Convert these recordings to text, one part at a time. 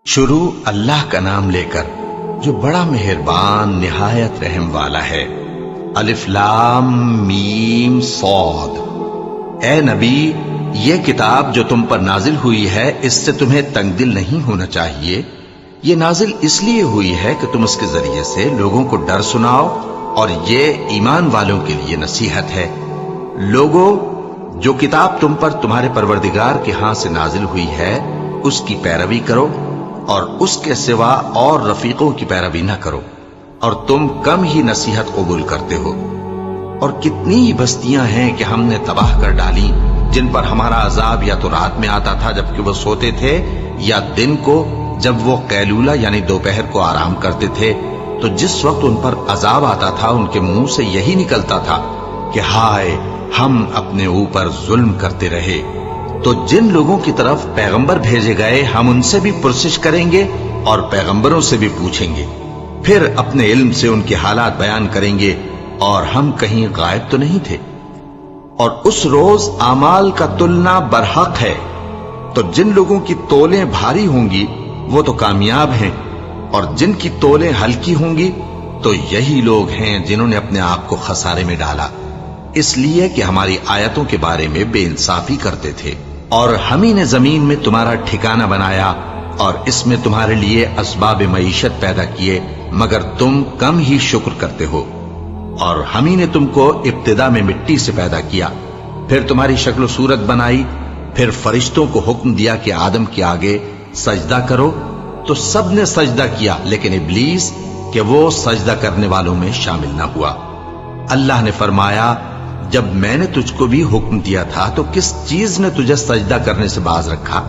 شروع اللہ کا نام لے کر جو بڑا مہربان نہایت رحم والا ہے۔ الف لام میم صاد۔ اے نبی، یہ کتاب جو تم پر نازل ہوئی ہے اس سے تمہیں تنگ دل نہیں ہونا چاہیے۔ یہ نازل اس لیے ہوئی ہے کہ تم اس کے ذریعے سے لوگوں کو ڈر سناؤ، اور یہ ایمان والوں کے لیے نصیحت ہے۔ لوگوں، جو کتاب تم پر تمہارے پروردگار کے ہاں سے نازل ہوئی ہے اس کی پیروی کرو، اور اس کے سوا اور رفیقوں کی پیروی نہ کرو، اور تم کم ہی نصیحت قبول کرتے ہو۔ اور کتنی ہی بستیاں ہیں کہ ہم نے تباہ کر ڈالی، جن پر ہمارا عذاب یا تو رات میں آتا تھا جبکہ وہ سوتے تھے، یا دن کو جب وہ قیلولہ یعنی دوپہر کو آرام کرتے تھے، تو جس وقت ان پر عذاب آتا تھا ان کے منہ سے یہی نکلتا تھا کہ ہائے، ہم اپنے اوپر ظلم کرتے رہے۔ تو جن لوگوں کی طرف پیغمبر بھیجے گئے ہم ان سے بھی پرسش کریں گے اور پیغمبروں سے بھی پوچھیں گے، پھر اپنے علم سے ان کے حالات بیان کریں گے، اور ہم کہیں غائب تو نہیں تھے۔ اور اس روز اعمال کا تلنا برحق ہے، تو جن لوگوں کی تولیں بھاری ہوں گی وہ تو کامیاب ہیں، اور جن کی تولیں ہلکی ہوں گی تو یہی لوگ ہیں جنہوں نے اپنے آپ کو خسارے میں ڈالا، اس لیے کہ ہماری آیتوں کے بارے میں بے انصافی کرتے تھے۔ اور ہم ہی نے زمین میں تمہارا ٹھکانہ بنایا، اور اس میں تمہارے لیے اسباب معیشت پیدا کیے، مگر تم کم ہی شکر کرتے ہو۔ اور ہم ہی نے تم کو ابتدا میں مٹی سے پیدا کیا، پھر تمہاری شکل و صورت بنائی، پھر فرشتوں کو حکم دیا کہ آدم کے آگے سجدہ کرو، تو سب نے سجدہ کیا، لیکن ابلیس کہ وہ سجدہ کرنے والوں میں شامل نہ ہوا۔ اللہ نے فرمایا، جب میں نے تجھ کو بھی حکم دیا تھا تو کس چیز نے تجھے سجدہ کرنے سے باز رکھا؟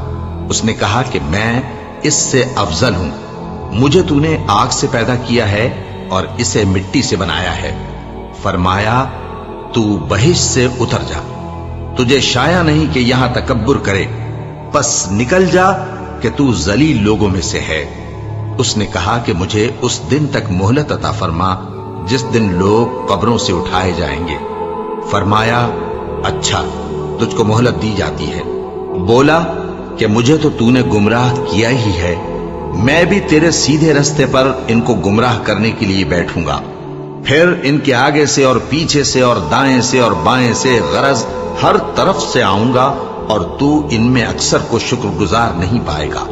اس نے کہا کہ میں اس سے افضل ہوں، مجھے تو نے آگ سے پیدا کیا ہے اور اسے مٹی سے بنایا ہے۔ فرمایا، تو بہشت سے اتر جا، تجھے شایع نہیں کہ یہاں تکبر کرے، پس نکل جا کہ تو ذلیل لوگوں میں سے ہے۔ اس نے کہا کہ مجھے اس دن تک مہلت عطا فرما جس دن لوگ قبروں سے اٹھائے جائیں گے۔ فرمایا، اچھا، تجھ کو مہلت دی جاتی ہے۔ بولا کہ مجھے تو نے گمراہ کیا ہی ہے، میں بھی تیرے سیدھے رستے پر ان کو گمراہ کرنے کے لیے بیٹھوں گا، پھر ان کے آگے سے اور پیچھے سے اور دائیں سے اور بائیں سے، غرض ہر طرف سے آؤں گا، اور تو ان میں اکثر کو شکر گزار نہیں پائے گا۔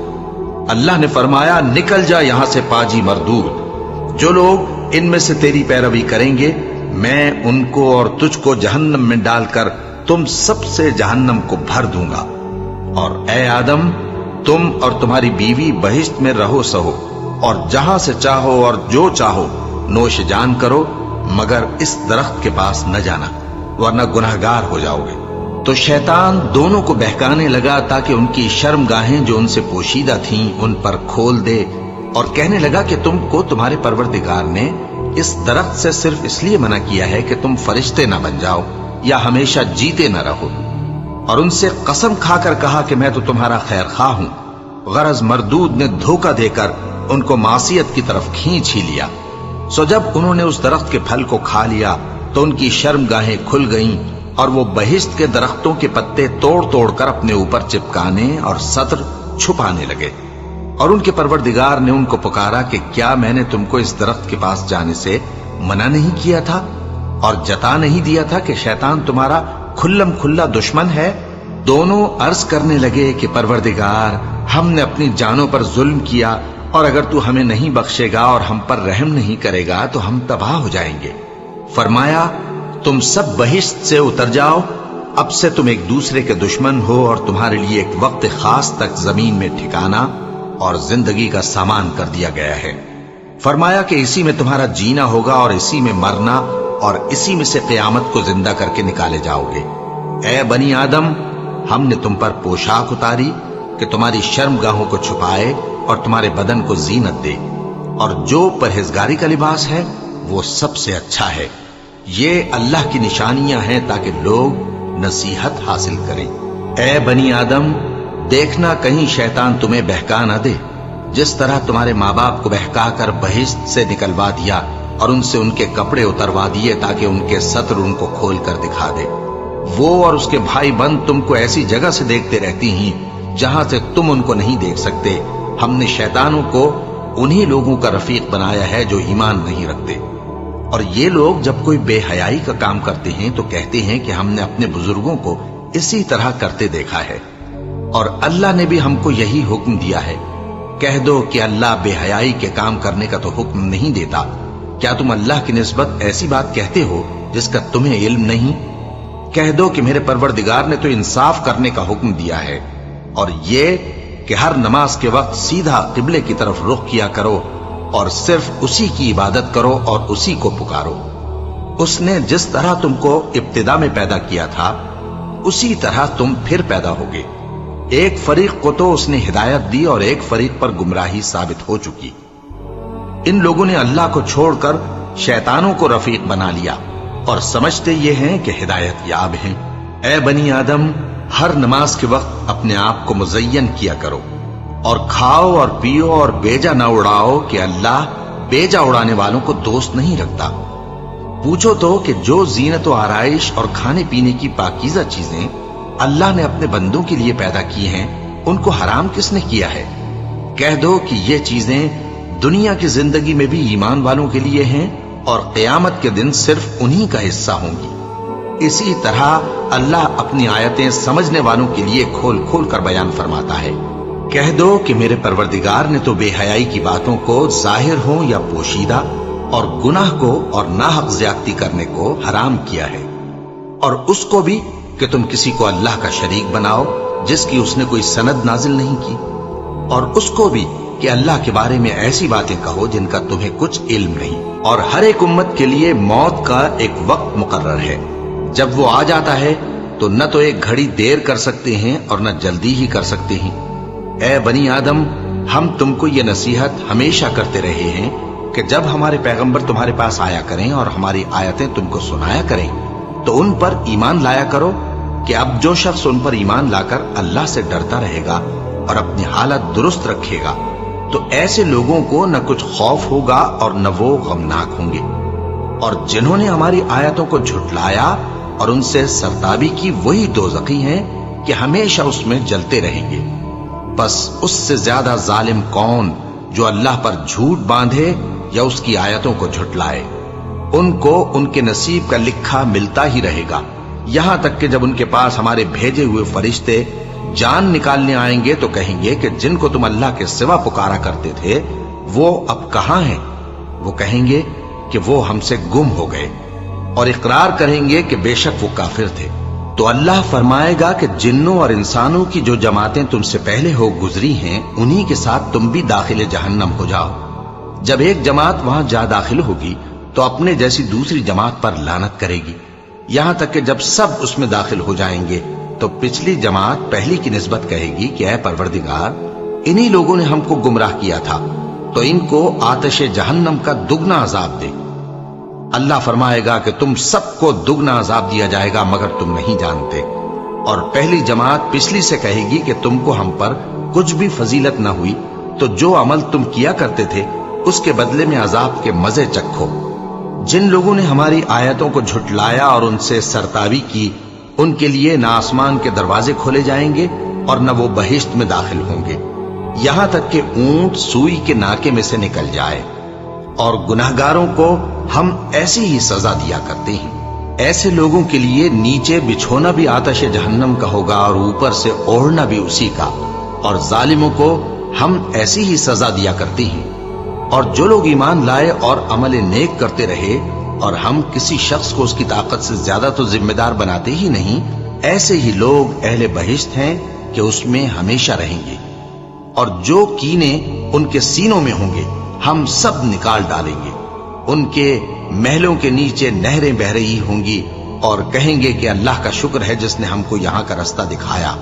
اللہ نے فرمایا، نکل جا یہاں سے پاجی مردود، جو لوگ ان میں سے تیری پیروی کریں گے میں ان کو اور تجھ کو جہنم میں ڈال کر تم سب سے جہنم کو بھر دوں گا۔ اور اے آدم، تم اور تمہاری بیوی بہشت میں رہو سہو، اور جہاں سے چاہو اور جو چاہو نوش جان کرو، مگر اس درخت کے پاس نہ جانا ورنہ گناہگار ہو جاؤ گے۔ تو شیطان دونوں کو بہکانے لگا تاکہ ان کی شرم گاہیں جو ان سے پوشیدہ تھیں ان پر کھول دے، اور کہنے لگا کہ تم کو تمہارے پروردگار نے اس درخت سے صرف اس لیے منع کیا ہے کہ تم فرشتے نہ بن جاؤ یا ہمیشہ جیتے نہ رہو۔ اور ان سے قسم کھا کر کہا کہ میں تو تمہارا خیر خواہ ہوں۔ غرض مردود نے دھوکہ دے کر ان کو معصیت کی طرف کھینچ ہی لیا۔ سو جب انہوں نے اس درخت کے پھل کو کھا لیا تو ان کی شرم گاہیں کھل گئیں، اور وہ بہشت کے درختوں کے پتے توڑ توڑ کر اپنے اوپر چپکانے اور سطر چھپانے لگے۔ اور ان کے پروردگار نے ان کو پکارا کہ کیا میں نے تم کو اس درخت کے پاس جانے سے منع نہیں کیا تھا، اور جتا نہیں دیا تھا کہ شیطان تمہارا کھلم کھلا دشمن ہے؟ دونوں عرض کرنے لگے کہ پروردگار، ہم نے اپنی جانوں پر ظلم کیا، اور اگر تو ہمیں نہیں بخشے گا اور ہم پر رحم نہیں کرے گا تو ہم تباہ ہو جائیں گے۔ فرمایا، تم سب بہشت سے اتر جاؤ، اب سے تم ایک دوسرے کے دشمن ہو، اور تمہارے لیے ایک وقت خاص تک زمین میں ٹھکانا اور زندگی کا سامان کر دیا گیا ہے۔ فرمایا کہ اسی میں تمہارا جینا ہوگا اور اسی میں مرنا، اور اسی میں سے قیامت کو زندہ کر کے نکالے جاؤ گے۔ اے بنی آدم، ہم نے تم پر پوشاک اتاری کہ تمہاری شرم گاہوں کو چھپائے اور تمہارے بدن کو زینت دے، اور جو پرہیزگاری کا لباس ہے وہ سب سے اچھا ہے۔ یہ اللہ کی نشانیاں ہیں تاکہ لوگ نصیحت حاصل کریں۔ اے بنی آدم، دیکھنا کہیں شیطان تمہیں بہکا نہ دے، جس طرح تمہارے ماں باپ کو بہکا کر بہشت سے نکلوا دیا اور ان سے ان کے کپڑے اتروا دیے تاکہ ان کے سطر ان کو کھول کر دکھا دے۔ وہ اور اس کے بھائی بند تم کو ایسی جگہ سے دیکھتے رہتی ہیں جہاں سے تم ان کو نہیں دیکھ سکتے، ہم نے شیطانوں کو انہی لوگوں کا رفیق بنایا ہے جو ایمان نہیں رکھتے، اور یہ لوگ جب کوئی بے حیائی کا کام کرتے ہیں تو کہتے ہیں کہ ہم نے اپنے بزرگوں کو اسی طرح کرتے دیکھا ہے، اور اللہ نے بھی ہم کو یہی حکم دیا ہے۔ کہہ دو کہ اللہ بے حیائی کے کام کرنے کا تو حکم نہیں دیتا، کیا تم اللہ کی نسبت ایسی بات کہتے ہو جس کا تمہیں علم نہیں؟ کہہ دو کہ میرے پروردگار نے تو انصاف کرنے کا حکم دیا ہے، اور یہ کہ ہر نماز کے وقت سیدھا قبلے کی طرف رخ کیا کرو اور صرف اسی کی عبادت کرو اور اسی کو پکارو۔ اس نے جس طرح تم کو ابتدا میں پیدا کیا تھا اسی طرح تم پھر پیدا ہوگے۔ ایک فریق کو تو اس نے ہدایت دی اور ایک فریق پر گمراہی ثابت ہو چکی۔ ان لوگوں نے اللہ کو چھوڑ کر شیطانوں کو رفیق بنا لیا اور سمجھتے یہ ہیں کہ ہدایت یاب ہیں۔ اے بنی آدم، ہر نماز کے وقت اپنے آپ کو مزین کیا کرو، اور کھاؤ اور پیو اور بیجا نہ اڑاؤ کہ اللہ بیجا اڑانے والوں کو دوست نہیں رکھتا۔ پوچھو تو کہ جو زینت و آرائش اور کھانے پینے کی پاکیزہ چیزیں اللہ نے اپنے بندوں کے لیے پیدا کی ہیں، ان کو حرام کس نے کیا ہے؟ کہہ دو کہ یہ چیزیں دنیا کی زندگی میں بھی ایمان والوں کے لیے ہیں اور قیامت کے دن صرف انہی کا حصہ ہوں گی۔ اسی طرح اللہ اپنی آیتیں سمجھنے والوں کے لیے کھول کھول کر بیان فرماتا ہے۔ کہہ دو کہ میرے پروردگار نے تو بے حیائی کی باتوں کو ظاہر ہوں یا پوشیدہ، اور گناہ کو اور ناحق زیادتی کرنے کو حرام کیا ہے، اور اس کو بھی کہ تم کسی کو اللہ کا شریک بناؤ جس کی اس نے کوئی سند نازل نہیں کی، اور اس کو بھی کہ اللہ کے بارے میں ایسی باتیں کہو جن کا تمہیں کچھ علم نہیں۔ اور ہر ایک امت کے لیے موت کا ایک وقت مقرر ہے، جب وہ آ جاتا ہے تو نہ تو ایک گھڑی دیر کر سکتے ہیں اور نہ جلدی ہی کر سکتے ہیں۔ اے بنی آدم، ہم تم کو یہ نصیحت ہمیشہ کرتے رہے ہیں کہ جب ہمارے پیغمبر تمہارے پاس آیا کریں اور ہماری آیتیں تم کو سنایا کریں تو ان پر ایمان لایا کرو، کہ اب جو شخص ان پر ایمان لا کر اللہ سے ڈرتا رہے گا اور اپنی حالت درست رکھے گا تو ایسے لوگوں کو نہ کچھ خوف ہوگا اور نہ وہ غمناک ہوں گے، اور جنہوں نے ہماری آیتوں کو جھٹلایا اور ان سے سرتابی کی وہی دوزخی ہیں کہ ہمیشہ اس میں جلتے رہیں گے۔ بس اس سے زیادہ ظالم کون جو اللہ پر جھوٹ باندھے یا اس کی آیتوں کو جھٹلائے؟ ان کو ان کے نصیب کا لکھا ملتا ہی رہے گا، یہاں تک کہ جب ان کے پاس ہمارے بھیجے ہوئے فرشتے جان نکالنے آئیں گے تو کہیں گے کہ جن کو تم اللہ کے سوا پکارا کرتے تھے وہ اب کہاں ہیں؟ وہ کہیں گے کہ وہ ہم سے گم ہو گئے، اور اقرار کریں گے کہ بے شک وہ کافر تھے۔ تو اللہ فرمائے گا کہ جنوں اور انسانوں کی جو جماعتیں تم سے پہلے ہو گزری ہیں انہی کے ساتھ تم بھی داخل جہنم ہو جاؤ۔ جب ایک جماعت وہاں جا داخل ہوگی تو اپنے جیسی دوسری جماعت پر لعنت کرے گی، یہاں تک کہ جب سب اس میں داخل ہو جائیں گے تو پچھلی جماعت پہلی کی نسبت کہے گی کہ اے پروردگار، انہی لوگوں نے ہم کو گمراہ کیا تھا، تو ان کو آتش جہنم کا دگنا عذاب دے۔ اللہ فرمائے گا کہ تم سب کو دگنا عذاب دیا جائے گا مگر تم نہیں جانتے۔ اور پہلی جماعت پچھلی سے کہے گی کہ تم کو ہم پر کچھ بھی فضیلت نہ ہوئی، تو جو عمل تم کیا کرتے تھے اس کے بدلے میں عذاب کے مزے چکھو۔ جن لوگوں نے ہماری آیتوں کو جھٹلایا اور ان سے سرتابی کی، ان کے لیے نہ آسمان کے دروازے کھولے جائیں گے اور نہ وہ بہشت میں داخل ہوں گے، یہاں تک کہ اونٹ سوئی کے ناکے میں سے نکل جائے۔ اور گناہگاروں کو ہم ایسی ہی سزا دیا کرتے ہیں۔ ایسے لوگوں کے لیے نیچے بچھونا بھی آتش جہنم کا ہوگا اور اوپر سے اوڑھنا بھی اسی کا، اور ظالموں کو ہم ایسی ہی سزا دیا کرتے ہیں۔ اور جو لوگ ایمان لائے اور عمل نیک کرتے رہے اور ہم کسی شخص کو اس کی طاقت سے زیادہ تو ذمہ دار بناتے ہی نہیں، ایسے ہی لوگ اہل بہشت ہیں کہ اس میں ہمیشہ رہیں گے۔ اور جو کینے ان کے سینوں میں ہوں گے ہم سب نکال ڈالیں گے، ان کے محلوں کے نیچے نہریں بہ رہی ہوں گی، اور کہیں گے کہ اللہ کا شکر ہے جس نے ہم کو یہاں کا رستہ دکھایا،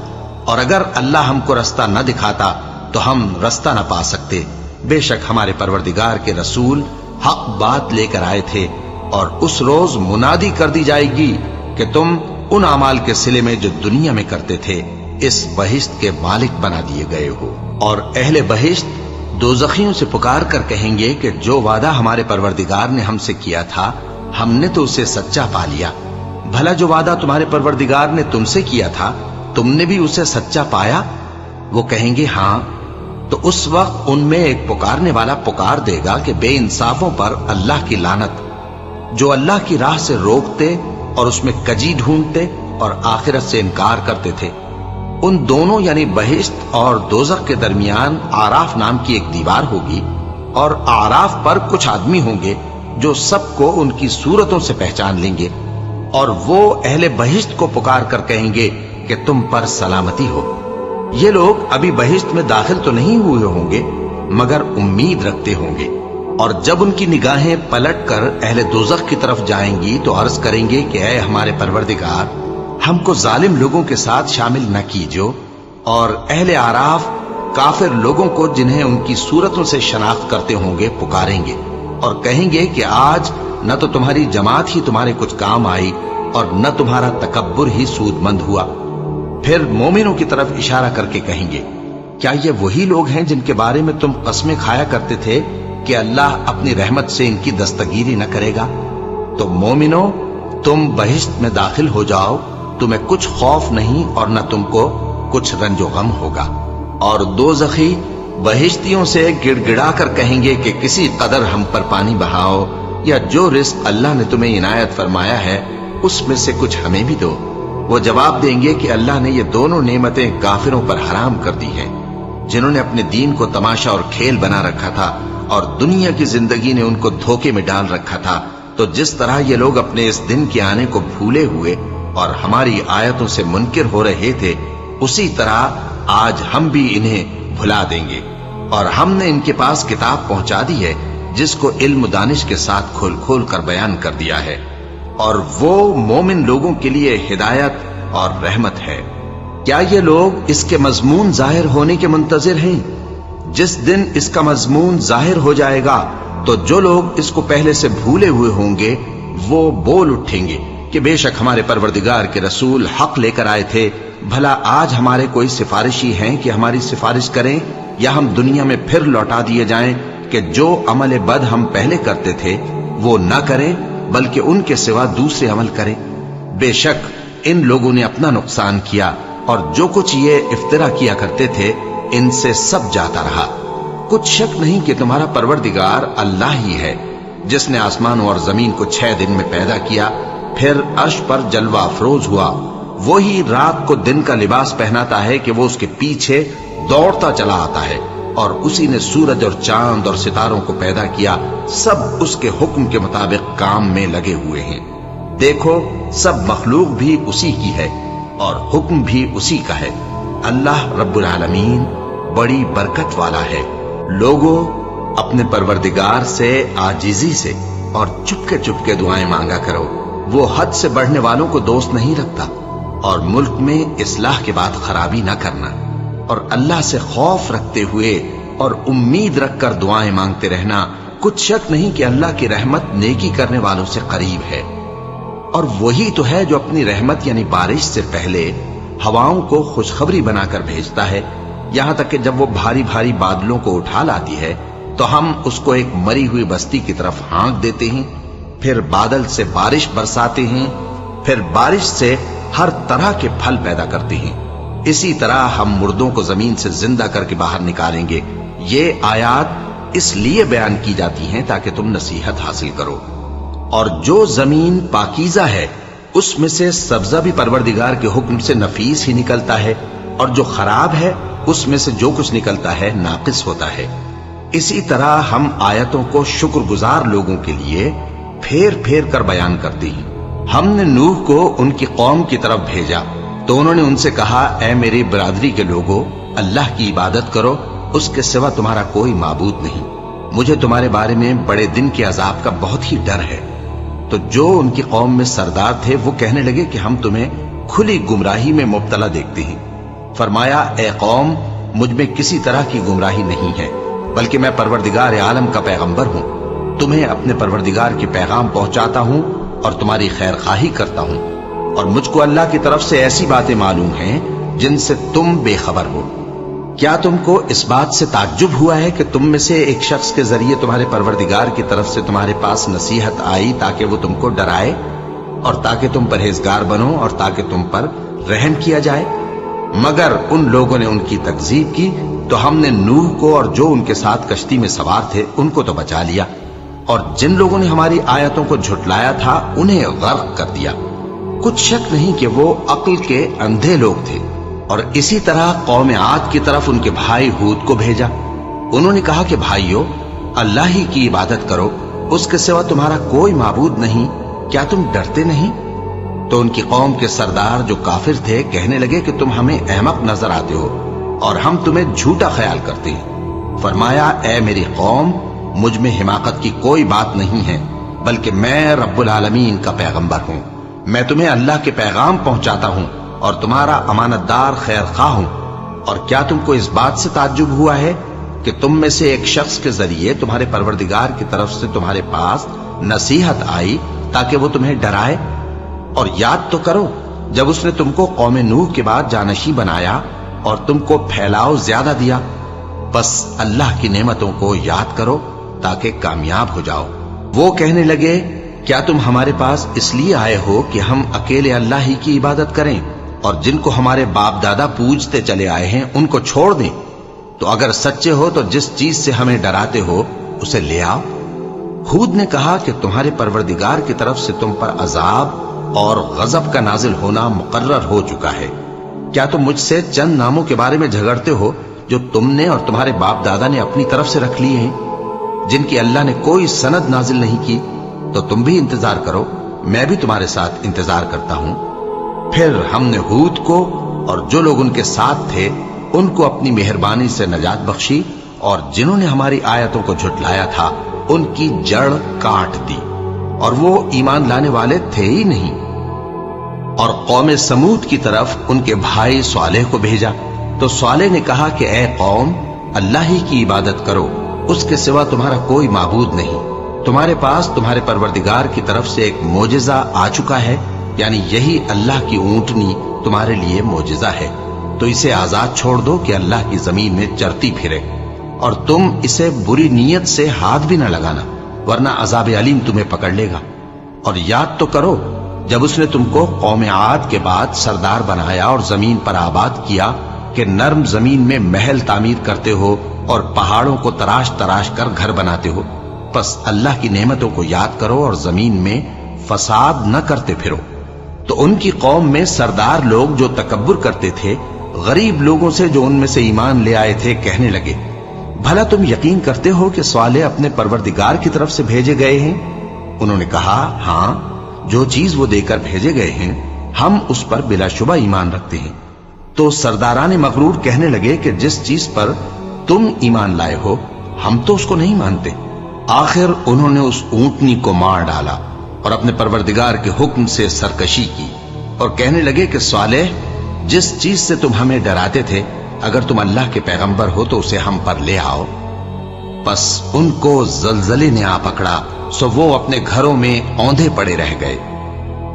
اور اگر اللہ ہم کو رستہ نہ دکھاتا تو ہم رستہ نہ پا سکتے۔ بے شک ہمارے پروردگار کے رسول حق بات لے کر آئے تھے، اور اس روز منادی کر دی جائے گی کہ تم ان اعمال کے صلے میں جو دنیا میں کرتے تھے اس بہشت کے مالک بنا دیے گئے ہو۔ اور اہل بہشت دوزخیوں سے پکار کر کہیں گے کہ جو وعدہ ہمارے پروردگار نے ہم سے کیا تھا ہم نے تو اسے سچا پا لیا، بھلا جو وعدہ تمہارے پروردگار نے تم سے کیا تھا تم نے بھی اسے سچا پایا؟ وہ کہیں گے ہاں۔ تو اس وقت ان میں ایک پکارنے والا پکار دے گا کہ بے انصافوں پر اللہ کی لعنت، جو اللہ کی راہ سے روکتے اور اس میں کجی ڈھونڈتے اور آخرت سے انکار کرتے تھے۔ ان دونوں یعنی بہشت اور دوزخ کے درمیان آراف نام کی ایک دیوار ہوگی، اور آراف پر کچھ آدمی ہوں گے جو سب کو ان کی صورتوں سے پہچان لیں گے، اور وہ اہل بہشت کو پکار کر کہیں گے کہ تم پر سلامتی ہو۔ یہ لوگ ابھی بہشت میں داخل تو نہیں ہوئے ہوں گے مگر امید رکھتے ہوں گے، اور جب ان کی نگاہیں پلٹ کر اہل دوزخ کی طرف جائیں گی تو عرض کریں گے کہ اے ہمارے پروردگار، ہم کو ظالم لوگوں کے ساتھ شامل نہ کیجو۔ اور اہل آراف کافر لوگوں کو جنہیں ان کی صورتوں سے شناخت کرتے ہوں گے پکاریں گے اور کہیں گے کہ آج نہ تو تمہاری جماعت ہی تمہارے کچھ کام آئی اور نہ تمہارا تکبر ہی سود مند ہوا۔ پھر مومنوں کی طرف اشارہ کر کے کہیں گے، کیا یہ وہی لوگ ہیں جن کے بارے میں تم قسمیں کھایا کرتے تھے کہ اللہ اپنی رحمت سے ان کی دستگیری نہ کرے گا؟ تو مومنوں، تم بہشت میں داخل ہو جاؤ، تمہیں کچھ خوف نہیں اور نہ تم کو کچھ رنج و غم ہوگا۔ اور دوزخی بہشتیوں سے گڑ گڑا کر کہیں گے کہ کسی قدر ہم پر پانی بہاؤ، یا جو رزق اللہ نے تمہیں عنایت فرمایا ہے اس میں سے کچھ ہمیں بھی دو۔ وہ جواب دیں گے کہ اللہ نے یہ دونوں نعمتیں کافروں پر حرام کر دی ہیں، جنہوں نے اپنے دین کو تماشا اور کھیل بنا رکھا تھا اور دنیا کی زندگی نے ان کو دھوکے میں ڈال رکھا تھا۔ تو جس طرح یہ لوگ اپنے اس دن کے آنے کو بھولے ہوئے اور ہماری آیتوں سے منکر ہو رہے تھے، اسی طرح آج ہم بھی انہیں بھلا دیں گے۔ اور ہم نے ان کے پاس کتاب پہنچا دی ہے جس کو علم و دانش کے ساتھ کھول کھول کر بیان کر دیا ہے، اور وہ مومن لوگوں کے لیے ہدایت اور رحمت ہے۔ کیا یہ لوگ اس کے مضمون ظاہر ہونے کے منتظر ہیں؟ جس دن اس کا مضمون ظاہر ہو جائے گا تو جو لوگ اس کو پہلے سے بھولے ہوئے ہوں گے وہ بول اٹھیں گے کہ بے شک ہمارے پروردگار کے رسول حق لے کر آئے تھے، بھلا آج ہمارے کوئی سفارشی ہیں کہ ہماری سفارش کریں، یا ہم دنیا میں پھر لوٹا دیے جائیں کہ جو عمل بد ہم پہلے کرتے تھے وہ نہ کریں بلکہ ان کے سوا دوسرے عمل کریں۔ بے شک ان لوگوں نے اپنا نقصان کیا، اور جو کچھ یہ افترا کیا کرتے تھے ان سے سب جاتا رہا۔ کچھ شک نہیں کہ تمہارا پروردگار اللہ ہی ہے جس نے آسمانوں اور زمین کو 6 دن میں پیدا کیا، پھر عرش پر جلوہ افروز ہوا۔ وہی رات کو دن کا لباس پہناتا ہے کہ وہ اس کے پیچھے دوڑتا چلا آتا ہے، اور اسی نے سورج اور چاند اور ستاروں کو پیدا کیا، سب اس کے حکم کے مطابق کام میں لگے ہوئے ہیں۔ دیکھو، سب مخلوق بھی اسی کی ہے اور حکم بھی اسی کا ہے۔ اللہ رب العالمین بڑی برکت والا ہے۔ لوگوں، اپنے پروردگار سے عاجزی سے اور چپکے چپکے دعائیں مانگا کرو، وہ حد سے بڑھنے والوں کو دوست نہیں رکھتا، اور ملک میں اصلاح کے بعد خرابی نہ کرنا، اور اللہ سے خوف رکھتے ہوئے اور امید رکھ کر دعائیں مانگتے رہنا۔ کچھ شک نہیں کہ اللہ کی رحمت نیکی کرنے والوں سے قریب ہے، اور وہی تو ہے جو اپنی رحمت یعنی بارش سے پہلے ہواؤں کو خوشخبری بنا کر بھیجتا ہے، یہاں تک کہ جب وہ بھاری بھاری بادلوں کو اٹھا لاتی ہے تو ہم اس کو ایک مری ہوئی بستی کی طرف ہانک دیتے ہیں، پھر بادل سے بارش برساتے ہیں، پھر بارش سے ہر طرح کے پھل پیدا کرتے ہیں۔ اسی طرح ہم مردوں کو زمین سے زندہ کر کے باہر نکالیں گے۔ یہ آیات اس لیے بیان کی جاتی ہیں تاکہ تم نصیحت حاصل کرو۔ اور جو زمین پاکیزہ ہے اس میں سے سبزہ بھی پروردگار کے حکم سے نفیس ہی نکلتا ہے، اور جو خراب ہے اس میں سے جو کچھ نکلتا ہے ناقص ہوتا ہے۔ اسی طرح ہم آیتوں کو شکر گزار لوگوں کے لیے پھیر پھیر کر بیان کرتے ہیں۔ ہم نے نوح کو ان کی قوم کی طرف بھیجا تو انہوں نے ان سے کہا، اے میری برادری کے لوگوں، اللہ کی عبادت کرو، اس کے سوا تمہارا کوئی معبود نہیں، مجھے تمہارے بارے میں بڑے دن کے عذاب کا بہت ہی ڈر ہے۔ تو جو ان کی قوم میں سردار تھے وہ کہنے لگے کہ ہم تمہیں کھلی گمراہی میں مبتلا دیکھتے ہیں۔ فرمایا، اے قوم، مجھ میں کسی طرح کی گمراہی نہیں ہے، بلکہ میں پروردگار عالم کا پیغمبر ہوں، تمہیں اپنے پروردگار کے پیغام پہنچاتا ہوں اور تمہاری خیر خواہی کرتا ہوں، اور مجھ کو اللہ کی طرف سے ایسی باتیں معلوم ہیں جن سے تم بے خبر ہو۔ کیا تم کو اس بات سے تعجب ہوا ہے کہ تم میں سے ایک شخص کے ذریعے تمہارے پروردگار کی طرف سے تمہارے پاس نصیحت آئی تاکہ وہ تم کو ڈرائے اور تاکہ تم پرہیزگار بنو اور تاکہ تم پر رحم کیا جائے؟ مگر ان لوگوں نے ان کی تکذیب کی تو ہم نے نوح کو اور جو ان کے ساتھ کشتی میں سوار تھے ان کو تو بچا لیا، اور جن لوگوں نے ہماری آیتوں کو جھٹلایا تھا انہیں غرق کر دیا۔ کچھ شک نہیں کہ وہ عقل کے اندھے لوگ تھے۔ اور اسی طرح قوم عاد کی طرف ان کے بھائی ہود کو بھیجا۔ انہوں نے کہا کہ بھائیو، اللہ ہی کی عبادت کرو، اس کے سوا تمہارا کوئی معبود نہیں، کیا تم ڈرتے نہیں؟ تو ان کی قوم کے سردار جو کافر تھے کہنے لگے کہ تم ہمیں احمق نظر آتے ہو اور ہم تمہیں جھوٹا خیال کرتے ہیں۔ فرمایا، اے میری قوم، مجھ میں حماقت کی کوئی بات نہیں ہے، بلکہ میں رب العالمین کا پیغمبر ہوں۔ میں تمہیں اللہ کے پیغام پہنچاتا ہوں اور تمہارا امانت دار خیر خواہ ہوں۔ اور کیا تم کو اس بات سے تعجب ہوا ہے کہ تم میں سے ایک شخص کے ذریعے تمہارے پروردگار کی طرف سے تمہارے پاس نصیحت آئی تاکہ وہ تمہیں ڈرائے؟ اور یاد تو کرو جب اس نے تم کو قوم نوح کے بعد جانشین بنایا اور تم کو پھیلاؤ زیادہ دیا۔ بس اللہ کی نعمتوں کو یاد کرو تاکہ کامیاب ہو جاؤ۔ وہ کہنے لگے، کیا تم ہمارے پاس اس لیے آئے ہو کہ ہم اکیلے اللہ ہی کی عبادت کریں اور جن کو ہمارے باپ دادا پوجتے چلے آئے ہیں ان کو چھوڑ دیں؟ تو اگر سچے ہو تو جس چیز سے ہمیں ڈراتے ہو اسے لے آؤ۔ ہود نے کہا کہ تمہارے پروردگار کی طرف سے تم پر عذاب اور غضب کا نازل ہونا مقرر ہو چکا ہے۔ کیا تم مجھ سے چند ناموں کے بارے میں جھگڑتے ہو جو تم نے اور تمہارے باپ دادا نے اپنی طرف سے رکھ لیے ہیں، جن کی اللہ نے کوئی سند نازل نہیں کی؟ تو تم بھی انتظار کرو، میں بھی تمہارے ساتھ انتظار کرتا ہوں۔ پھر ہم نے ہود کو اور جو لوگ ان کے ساتھ تھے ان کو اپنی مہربانی سے نجات بخشی، اور جنہوں نے ہماری آیتوں کو جھٹلایا تھا ان کی جڑ کاٹ دی، اور وہ ایمان لانے والے تھے ہی نہیں۔ اور قوم سمود کی طرف ان کے بھائی صالح کو بھیجا، تو صالح نے کہا کہ اے قوم، اللہ ہی کی عبادت کرو، اس کے سوا تمہارا کوئی معبود نہیں۔ تمہارے پاس تمہارے پروردگار کی طرف سے ایک معجزہ آ چکا ہے، یعنی یہی اللہ کی اونٹنی تمہارے لیے معجزہ ہے، تو اسے آزاد چھوڑ دو کہ اللہ کی زمین میں چرتی پھرے، اور تم اسے بری نیت سے ہاتھ بھی نہ لگانا، ورنہ عذاب علیم تمہیں پکڑ لے گا۔ اور یاد تو کرو جب اس نے تم کو قوم عاد کے بعد سردار بنایا اور زمین پر آباد کیا کہ نرم زمین میں محل تعمیر کرتے ہو اور پہاڑوں کو تراش تراش کر گھر بناتے ہو۔ پس اللہ کی نعمتوں کو یاد کرو اور زمین میں فساد نہ کرتے پھرو۔ تو ان کی قوم میں سردار لوگ جو تکبر کرتے تھے غریب لوگوں سے جو ان میں سے ایمان لے آئے تھے کہنے لگے، بھلا تم یقین کرتے ہو کہ صالح اپنے پروردگار کی طرف سے بھیجے گئے ہیں؟ انہوں نے کہا، ہاں، جو چیز وہ دے کر بھیجے گئے ہیں ہم اس پر بلا شبہ ایمان رکھتے ہیں۔ تو سرداران مغرور کہنے لگے کہ جس چیز پر تم ایمان لائے ہو ہم تو اس کو نہیں مانتے۔ آخر انہوں نے اس اونٹنی کو مار ڈالا اور اپنے پروردگار کے حکم سے سرکشی کی، اور کہنے لگے کہ صالح، جس چیز سے تم ہمیں ڈراتے تھے اگر تم اللہ کے پیغمبر ہو تو اسے ہم پر لے آؤ۔ پس ان کو زلزلے نے آ پکڑا، سو وہ اپنے گھروں میں اوندھے پڑے رہ گئے۔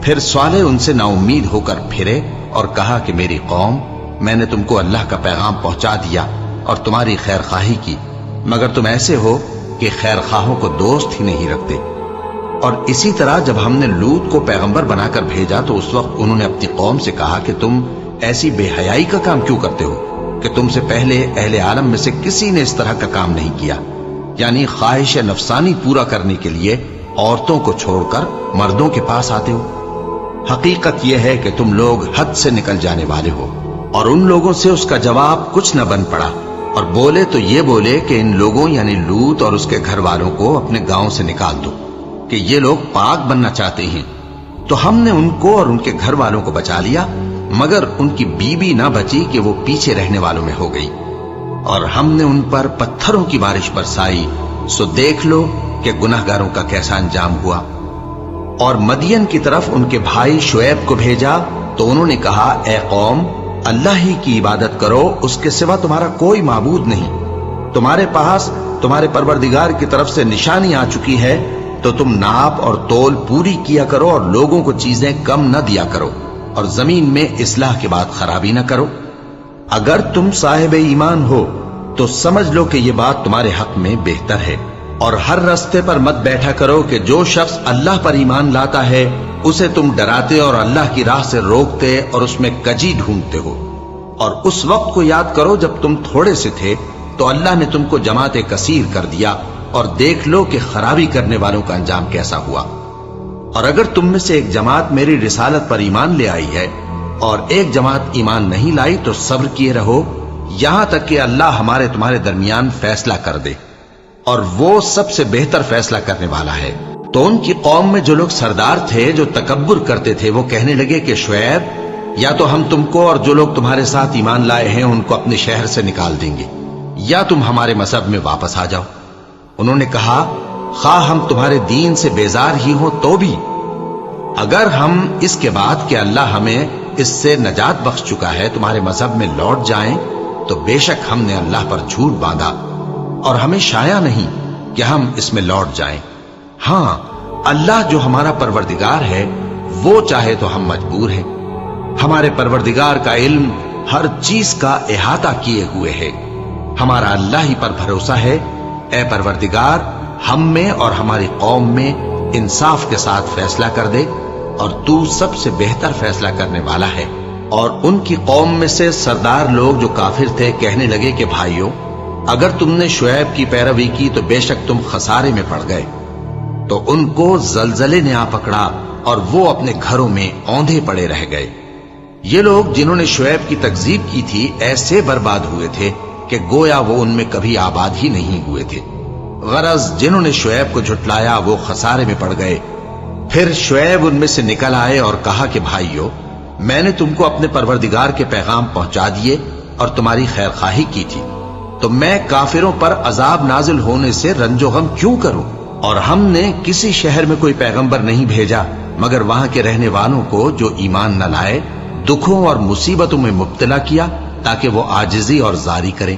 پھر صالح ان سے نا امید ہو کر پھرے اور کہا کہ میری قوم، میں نے تم کو اللہ کا پیغام پہنچا دیا اور تمہاری خیر خواہی کی، مگر تم ایسے ہو کہ خیر خواہوں کو دوست ہی نہیں رکھتے۔ اور اسی طرح جب ہم نے لوط کو پیغمبر بنا کر بھیجا تو اس وقت انہوں نے اپنی قوم سے کہا کہ تم ایسی بے حیائی کا کام کیوں کرتے ہو کہ تم سے پہلے اہل عالم میں سے کسی نے اس طرح کا کام نہیں کیا، یعنی خواہش نفسانی پورا کرنے کے لیے عورتوں کو چھوڑ کر مردوں کے پاس آتے ہو۔ حقیقت یہ ہے کہ تم لوگ حد سے نکل جانے والے ہو۔ اور ان لوگوں سے اس کا جواب کچھ نہ بن پڑا، اور بولے تو یہ بولے کہ ان لوگوں یعنی لوط اور اس کے گھر والوں کو اپنے گاؤں سے نکال دو کہ یہ لوگ پاک بننا چاہتے ہیں۔ تو ہم نے ان کو اور ان کے گھر والوں کو بچا لیا، مگر ان کی بیوی نہ بچی کہ وہ پیچھے رہنے والوں میں ہو گئی، اور ہم نے ان پر پتھروں کی بارش برسائی، سو دیکھ لو کہ گناہگاروں کا کیسا انجام ہوا۔ اور مدین کی طرف ان کے بھائی شعیب کو بھیجا تو انہوں نے کہا، اے قوم، اللہ ہی کی عبادت کرو، اس کے سوا تمہارا کوئی معبود نہیں۔ تمہارے پاس تمہارے پروردگار کی طرف سے نشانی آ چکی ہے، تو تم ناپ اور تول پوری کیا کرو اور لوگوں کو چیزیں کم نہ دیا کرو، اور زمین میں اصلاح کے بعد خرابی نہ کرو۔ اگر تم صاحب ایمان ہو تو سمجھ لو کہ یہ بات تمہارے حق میں بہتر ہے، اور ہر رستے پر مت بیٹھا کرو کہ جو شخص اللہ پر ایمان لاتا ہے اسے تم ڈراتے اور اللہ کی راہ سے روکتے اور اس میں کجی ڈھونڈتے ہو۔ اور اس وقت کو یاد کرو جب تم تھوڑے سے تھے تو اللہ نے تم کو جماعت کثیر کر دیا، اور دیکھ لو کہ خرابی کرنے والوں کا انجام کیسا ہوا۔ اور اگر تم میں سے ایک جماعت میری رسالت پر ایمان لے آئی ہے اور ایک جماعت ایمان نہیں لائی تو صبر کیے رہو یہاں تک کہ اللہ ہمارے تمہارے درمیان فیصلہ کر دے، اور وہ سب سے بہتر فیصلہ کرنے والا ہے۔ تو ان کی قوم میں جو لوگ سردار تھے جو تکبر کرتے تھے وہ کہنے لگے کہ شعیب، یا تو ہم تم کو اور جو لوگ تمہارے ساتھ ایمان لائے ہیں ان کو اپنے شہر سے نکال دیں گے، یا تم ہمارے مذہب میں واپس آ جاؤ۔ انہوں نے کہا، خواہ ہم تمہارے دین سے بیزار ہی ہوں تو بھی، اگر ہم اس کے بعد کہ اللہ ہمیں اس سے نجات بخش چکا ہے تمہارے مذہب میں لوٹ جائیں تو بے شک ہم نے اللہ پر جھوٹ باندھا، اور ہمیں شایع نہیں کہ ہم اس میں لوٹ جائیں۔ ہاں، اللہ جو ہمارا پروردگار ہے وہ چاہے تو ہم مجبور ہیں۔ ہمارے پروردگار کا علم ہر چیز کا احاطہ کیے ہوئے ہے۔ ہمارا اللہ ہی پر بھروسہ ہے۔ اے پروردگار، ہم میں اور ہماری قوم میں انصاف کے ساتھ فیصلہ کر دے، اور تو سب سے بہتر فیصلہ کرنے والا ہے۔ اور ان کی قوم میں سے سردار لوگ جو کافر تھے کہنے لگے کہ بھائیو، اگر تم نے شعیب کی پیروی کی تو بے شک تم خسارے میں پڑ گئے۔ تو ان کو زلزلے نے آ پکڑا اور وہ اپنے گھروں میں اوندھے پڑے رہ گئے۔ یہ لوگ جنہوں نے شعیب کی تکذیب کی تھی ایسے برباد ہوئے تھے کہ گویا وہ ان میں کبھی آباد ہی نہیں ہوئے تھے۔ غرض جنہوں نے شعیب کو جھٹلایا وہ خسارے میں پڑ گئے۔ پھر شعیب ان میں سے نکل آئے اور کہا کہ بھائیو، میں نے تم کو اپنے پروردگار کے پیغام پہنچا دیے اور تمہاری خیر خواہی کی تھی، تو میں کافروں پر عذاب نازل ہونے سے رنج و غم کیوں کروں؟ اور ہم نے کسی شہر میں کوئی پیغمبر نہیں بھیجا مگر وہاں کے رہنے والوں کو جو ایمان نہ لائے دکھوں اور مصیبتوں میں مبتلا کیا تاکہ وہ عاجزی اور زاری کریں۔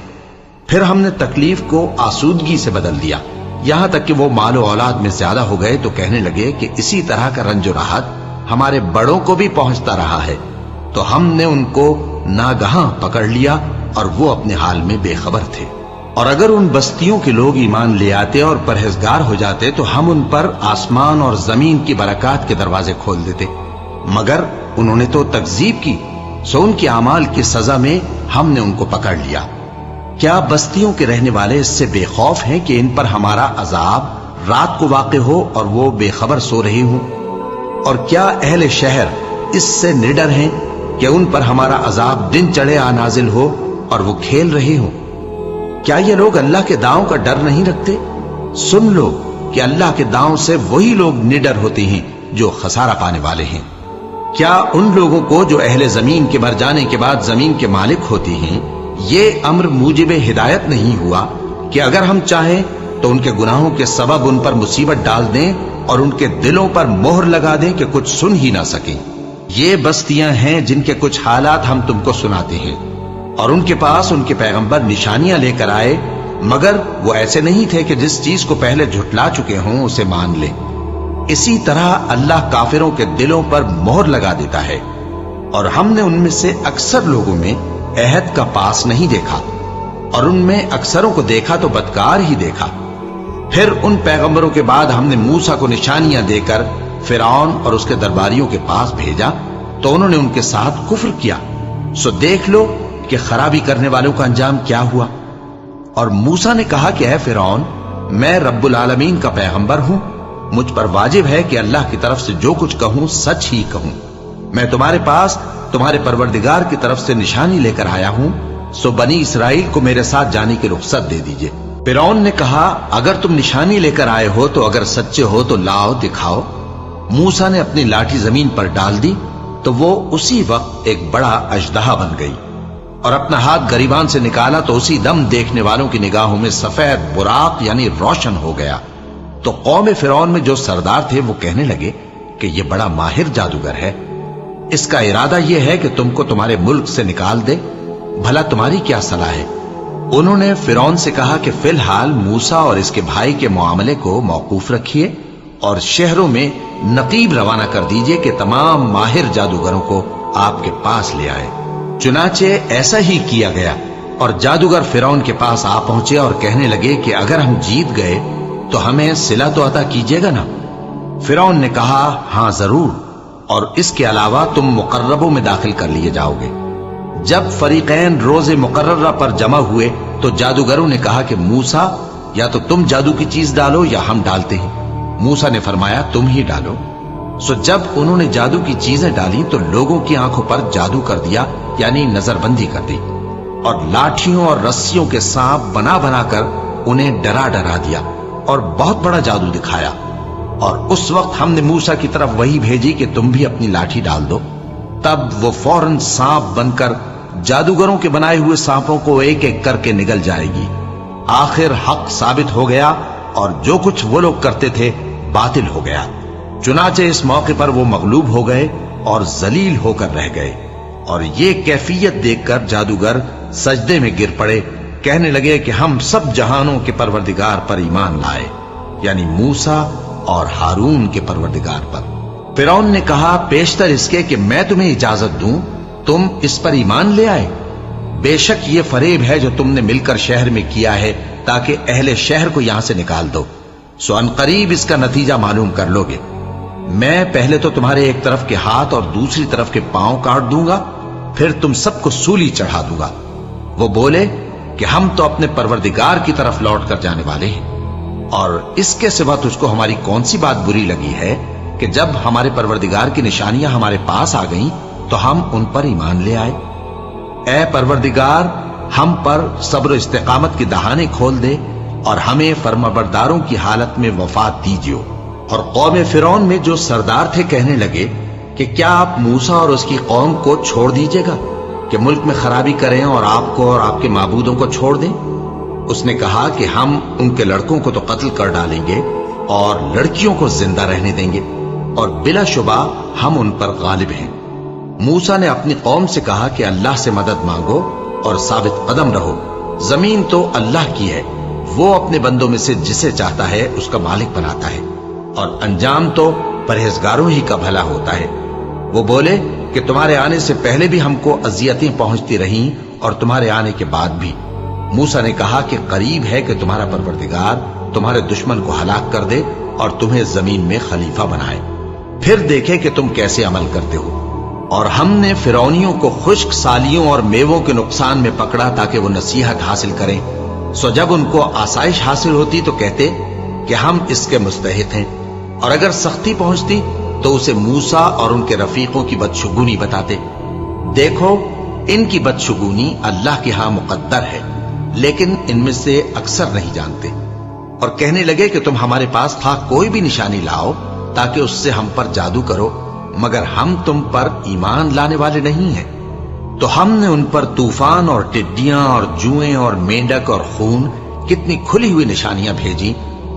پھر ہم نے تکلیف کو آسودگی سے بدل دیا، یہاں تک کہ وہ مال و اولاد میں زیادہ ہو گئے تو کہنے لگے کہ اسی طرح کا رنج و راحت ہمارے بڑوں کو بھی پہنچتا رہا ہے۔ تو ہم نے ان کو ناگہاں پکڑ لیا اور وہ اپنے حال میں بے خبر تھے۔ اور اگر ان بستیوں کے لوگ ایمان لے آتے اور پرہیزگار ہو جاتے تو ہم ان پر آسمان اور زمین کی برکات کے دروازے کھول دیتے، مگر انہوں نے تو تکذیب کی، سو ان کے اعمال کی سزا میں ہم نے ان کو پکڑ لیا۔ کیا بستیوں کے رہنے والے اس سے بے خوف ہیں کہ ان پر ہمارا عذاب رات کو واقع ہو اور وہ بے خبر سو رہی ہوں؟ اور کیا اہل شہر اس سے نڈر ہیں کہ ان پر ہمارا عذاب دن چڑھے آ نازل ہو اور وہ کھیل رہے ہوں؟ کیا یہ لوگ اللہ کے داؤں کا ڈر نہیں رکھتے؟ سن لو کہ اللہ کے داؤں سے وہی لوگ نڈر ہوتے ہیں جو خسارہ پانے والے ہیں۔ کیا ان لوگوں کو جو اہل زمین کے مر جانے کے بعد زمین کے مالک ہوتے ہیں یہ امر موجب ہدایت نہیں ہوا کہ اگر ہم چاہیں تو ان کے گناہوں کے سبب ان پر مصیبت ڈال دیں اور ان کے دلوں پر مہر لگا دیں کہ کچھ سن ہی نہ سکیں؟ یہ بستیاں ہیں جن کے کچھ حالات ہم تم کو سناتے ہیں، اور ان کے پاس ان کے پیغمبر نشانیاں لے کر آئے، مگر وہ ایسے نہیں تھے کہ جس چیز کو پہلے جھٹلا چکے ہوں اسے مان لیں۔ اسی طرح اللہ کافروں کے دلوں پر مہر لگا دیتا ہے، اور ہم نے ان میں سے اکثر لوگوں میں عہد کا پاس نہیں دیکھا، اور ان میں اکثروں کو دیکھا تو بدکار ہی دیکھا۔ پھر ان پیغمبروں کے بعد ہم نے موسیٰ کو نشانیاں دے کر فرعون اور اس کے درباریوں کے پاس بھیجا تو انہوں نے ان کے ساتھ کفر کیا، سو دیکھ لو کہ خرابی کرنے والوں کا انجام کیا ہوا۔ اور موسیٰ نے کہا کہ اے فرعون، میں رب العالمین کا پیغمبر ہوں، مجھ پر واجب ہے کہ اللہ کی طرف سے جو کچھ کہوں سچ ہی کہوں۔ میں تمہارے پاس تمہارے پروردگار کی طرف سے نشانی لے کر آیا ہوں، سو بنی اسرائیل کو میرے ساتھ جانے کی رخصت دے دیجئے۔ فرعون نے کہا، اگر تم نشانی لے کر آئے ہو تو اگر سچے ہو تو لاؤ دکھاؤ۔ موسیٰ نے اپنی لاٹھی زمین پر ڈال دی تو وہ اسی وقت ایک بڑا اژدہا بن گئی، اور اپنا ہاتھ گریبان سے نکالا تو اسی دم دیکھنے والوں کی نگاہوں میں سفید براق یعنی روشن ہو گیا۔ تو قوم فرعون میں جو سردار تھے وہ کہنے لگے کہ یہ بڑا ماہر جادوگر ہے، اس کا ارادہ یہ ہے کہ تم کو تمہارے ملک سے نکال دے، بھلا تمہاری کیا صلاح ہے؟ انہوں نے فرعون سے کہا کہ فی الحال موسیٰ اور اس کے بھائی کے معاملے کو موقوف رکھیے اور شہروں میں نقیب روانہ کر دیجئے کہ تمام ماہر جادوگروں کو آپ کے پاس لے آئے۔ چنانچہ ایسا ہی کیا گیا، اور جادوگر فرعون کے پاس آ پہنچے اور کہنے لگے کہ اگر ہم جیت گئے تو ہمیں صلہ تو عطا کیجیے گا نا؟ فرعون نے کہا، ہاں ضرور، اور اس کے علاوہ تم مقربوں میں داخل کر لیے جاؤ گے۔ جب فریقین روز مقررہ پر جمع ہوئے تو جادوگروں نے کہا کہ موسیٰ یا تو تم جادو کی چیز ڈالو یا ہم ڈالتے ہیں۔ موسیٰ نے فرمایا تم ہی ڈالو۔ سو جب انہوں نے جادو کی چیزیں ڈالی تو لوگوں کی آنکھوں پر جادو کر دیا، یعنی نظر بندی کر دی، اور لاٹھیوں اور رسیوں کے سانپ بنا بنا کر انہیں ڈرا ڈرا دیا اور بہت بڑا جادو دکھایا۔ اور اس وقت ہم نے موسیٰ کی طرف وحی بھیجی کہ تم بھی اپنی لاٹھی ڈال دو۔ تب وہ فوراً سانپ بن کر جادوگروں کے بنائے ہوئے سانپوں کو ایک ایک کر کے نگل جائے گی۔ آخر حق ثابت ہو گیا اور جو کچھ وہ لوگ کرتے تھے باطل ہو گیا۔ چنانچہ اس موقع پر وہ مغلوب ہو گئے اور ذلیل ہو کر رہ گئے، اور یہ کیفیت دیکھ کر جادوگر سجدے میں گر پڑے، کہنے لگے کہ ہم سب جہانوں کے پروردگار پر ایمان لائے، یعنی موسیٰ اور ہارون کے پروردگار پر۔ فرعون نے کہا پیشتر اس کے کہ میں تمہیں اجازت دوں تم اس پر ایمان لے آئے؟ بے شک یہ فریب ہے جو تم نے مل کر شہر میں کیا ہے تاکہ اہل شہر کو یہاں سے نکال دو، سو ان قریب اس کا نتیجہ معلوم کر لو گے۔ میں پہلے تو تمہارے ایک طرف کے ہاتھ اور دوسری طرف کے پاؤں کاٹ دوں گا، پھر تم سب کو سولی چڑھا دوں گا۔ وہ بولے کہ ہم تو اپنے پروردگار کی طرف لوٹ کر جانے والے ہیں، اور اس کے سوا تجھ کو ہماری کون سی بات بری لگی ہے کہ جب ہمارے پروردگار کی نشانیاں ہمارے پاس آ گئیں تو ہم ان پر ایمان لے آئے؟ اے پروردگار، ہم پر صبر و استقامت کی دہانے کھول دے اور ہمیں فرمانبرداروں کی حالت میں وفات دیجیو۔ اور قوم فرعون میں جو سردار تھے کہنے لگے کہ کیا آپ موسیٰ اور اس کی قوم کو چھوڑ دیجیے گا کہ ملک میں خرابی کریں اور آپ کو اور آپ کے معبودوں کو چھوڑ دیں؟ اس نے کہا کہ ہم ان کے لڑکوں کو تو قتل کر ڈالیں گے اور لڑکیوں کو زندہ رہنے دیں گے، اور بلا شبہ ہم ان پر غالب ہیں۔ موسیٰ نے اپنی قوم سے کہا کہ اللہ سے مدد مانگو اور ثابت قدم رہو، زمین تو اللہ کی ہے، وہ اپنے بندوں میں سے جسے چاہتا ہے اس کا مالک بناتا ہے، اور انجام تو پرہیزگاروں ہی کا بھلا ہوتا ہے۔ وہ بولے کہ تمہارے آنے سے پہلے بھی ہم کو اذیتیں پہنچتی رہیں اور تمہارے آنے کے بعد بھی۔ موسیٰ نے کہا کہ قریب ہے کہ تمہارا پروردگار تمہارے دشمن کو ہلاک کر دے اور تمہیں زمین میں خلیفہ بنائے، پھر دیکھے کہ تم کیسے عمل کرتے ہو۔ اور ہم نے فرعونیوں کو خشک سالیوں اور میووں کے نقصان میں پکڑا تاکہ وہ نصیحت حاصل کریں، سو جب ان کو آسائش حاصل ہوتی تو کہتے کہ ہم اس کے مستحق ہیں، اور اگر سختی پہنچتی تو اسے موسیٰ اور ان کے رفیقوں کی بدشگونی بتاتے۔ دیکھو ان کی بدشگونی اللہ کے ہاں مقدر ہے، لیکن ان میں سے اکثر نہیں جانتے۔ اور کہنے لگے کہ تم ہمارے پاس کوئی بھی نشانی لاؤ تاکہ اس سے ہم پر جادو کرو، مگر ہم تم پر ایمان لانے والے نہیں ہیں۔ تو ہم نے ان پر طوفان اور ٹڈیاں اور جوئیں اور مینڈک اور خون کتنی کھلی ہوئی نشانیاں بھیجی،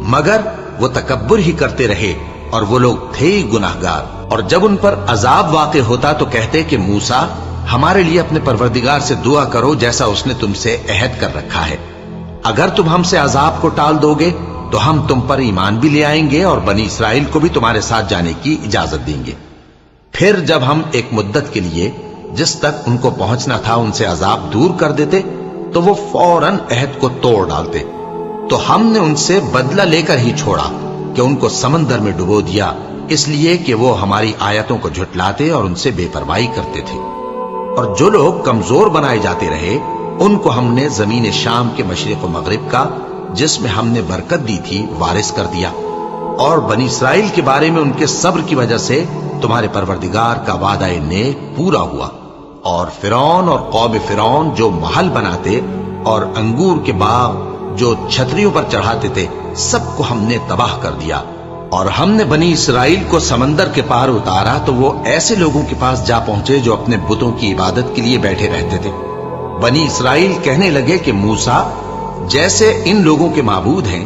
مگر وہ تکبر ہی کرتے رہے اور وہ لوگ تھے ہی گناہگار۔ اور جب ان پر عذاب واقع ہوتا تو کہتے کہ موسیٰ ہمارے لیے اپنے پروردگار سے دعا کرو جیسا اس نے تم سے عہد کر رکھا ہے، اگر تم ہم سے عذاب کو ٹال دو گے تو ہم تم پر ایمان بھی لے آئیں گے اور بنی اسرائیل کو بھی تمہارے ساتھ جانے کی اجازت دیں گے۔ پھر جب ہم ایک مدت کے لیے جس تک ان کو پہنچنا تھا ان سے عذاب دور کر دیتے تو وہ فوراً عہد کو توڑ ڈالتے، تو ہم نے ان سے بدلہ لے کر ہی چھوڑا کہ ان کو سمندر میں ڈبو دیا، اس لیے کہ وہ ہماری آیتوں کو جھٹلاتے اور ان سے بے پرواہی کرتے تھے۔ اور جو لوگ کمزور بنائے جاتے رہے ان کو ہم نے زمین شام کے مشرق و مغرب کا جس میں ہم نے برکت دی تھی وارث کر دیا، اور بنی اسرائیل کے بارے میں ان کے صبر کی وجہ سے تمہارے پروردگار کا وعدہ نیک پورا ہوا۔ اور فرعون اور قوم فرعون جو محل بناتے اور انگور کے باغ جو چھتریوں پر چڑھاتے تھے سب کو ہم نے تباہ کر دیا۔ اور ہم نے بنی اسرائیل کو سمندر کے پار اتارا تو وہ ایسے لوگوں کے پاس جا پہنچے جو اپنے بتوں کی عبادت کے لیے بیٹھے رہتے تھے۔ بنی اسرائیل کہنے لگے کہ موسیٰ جیسے ان لوگوں کے معبود ہیں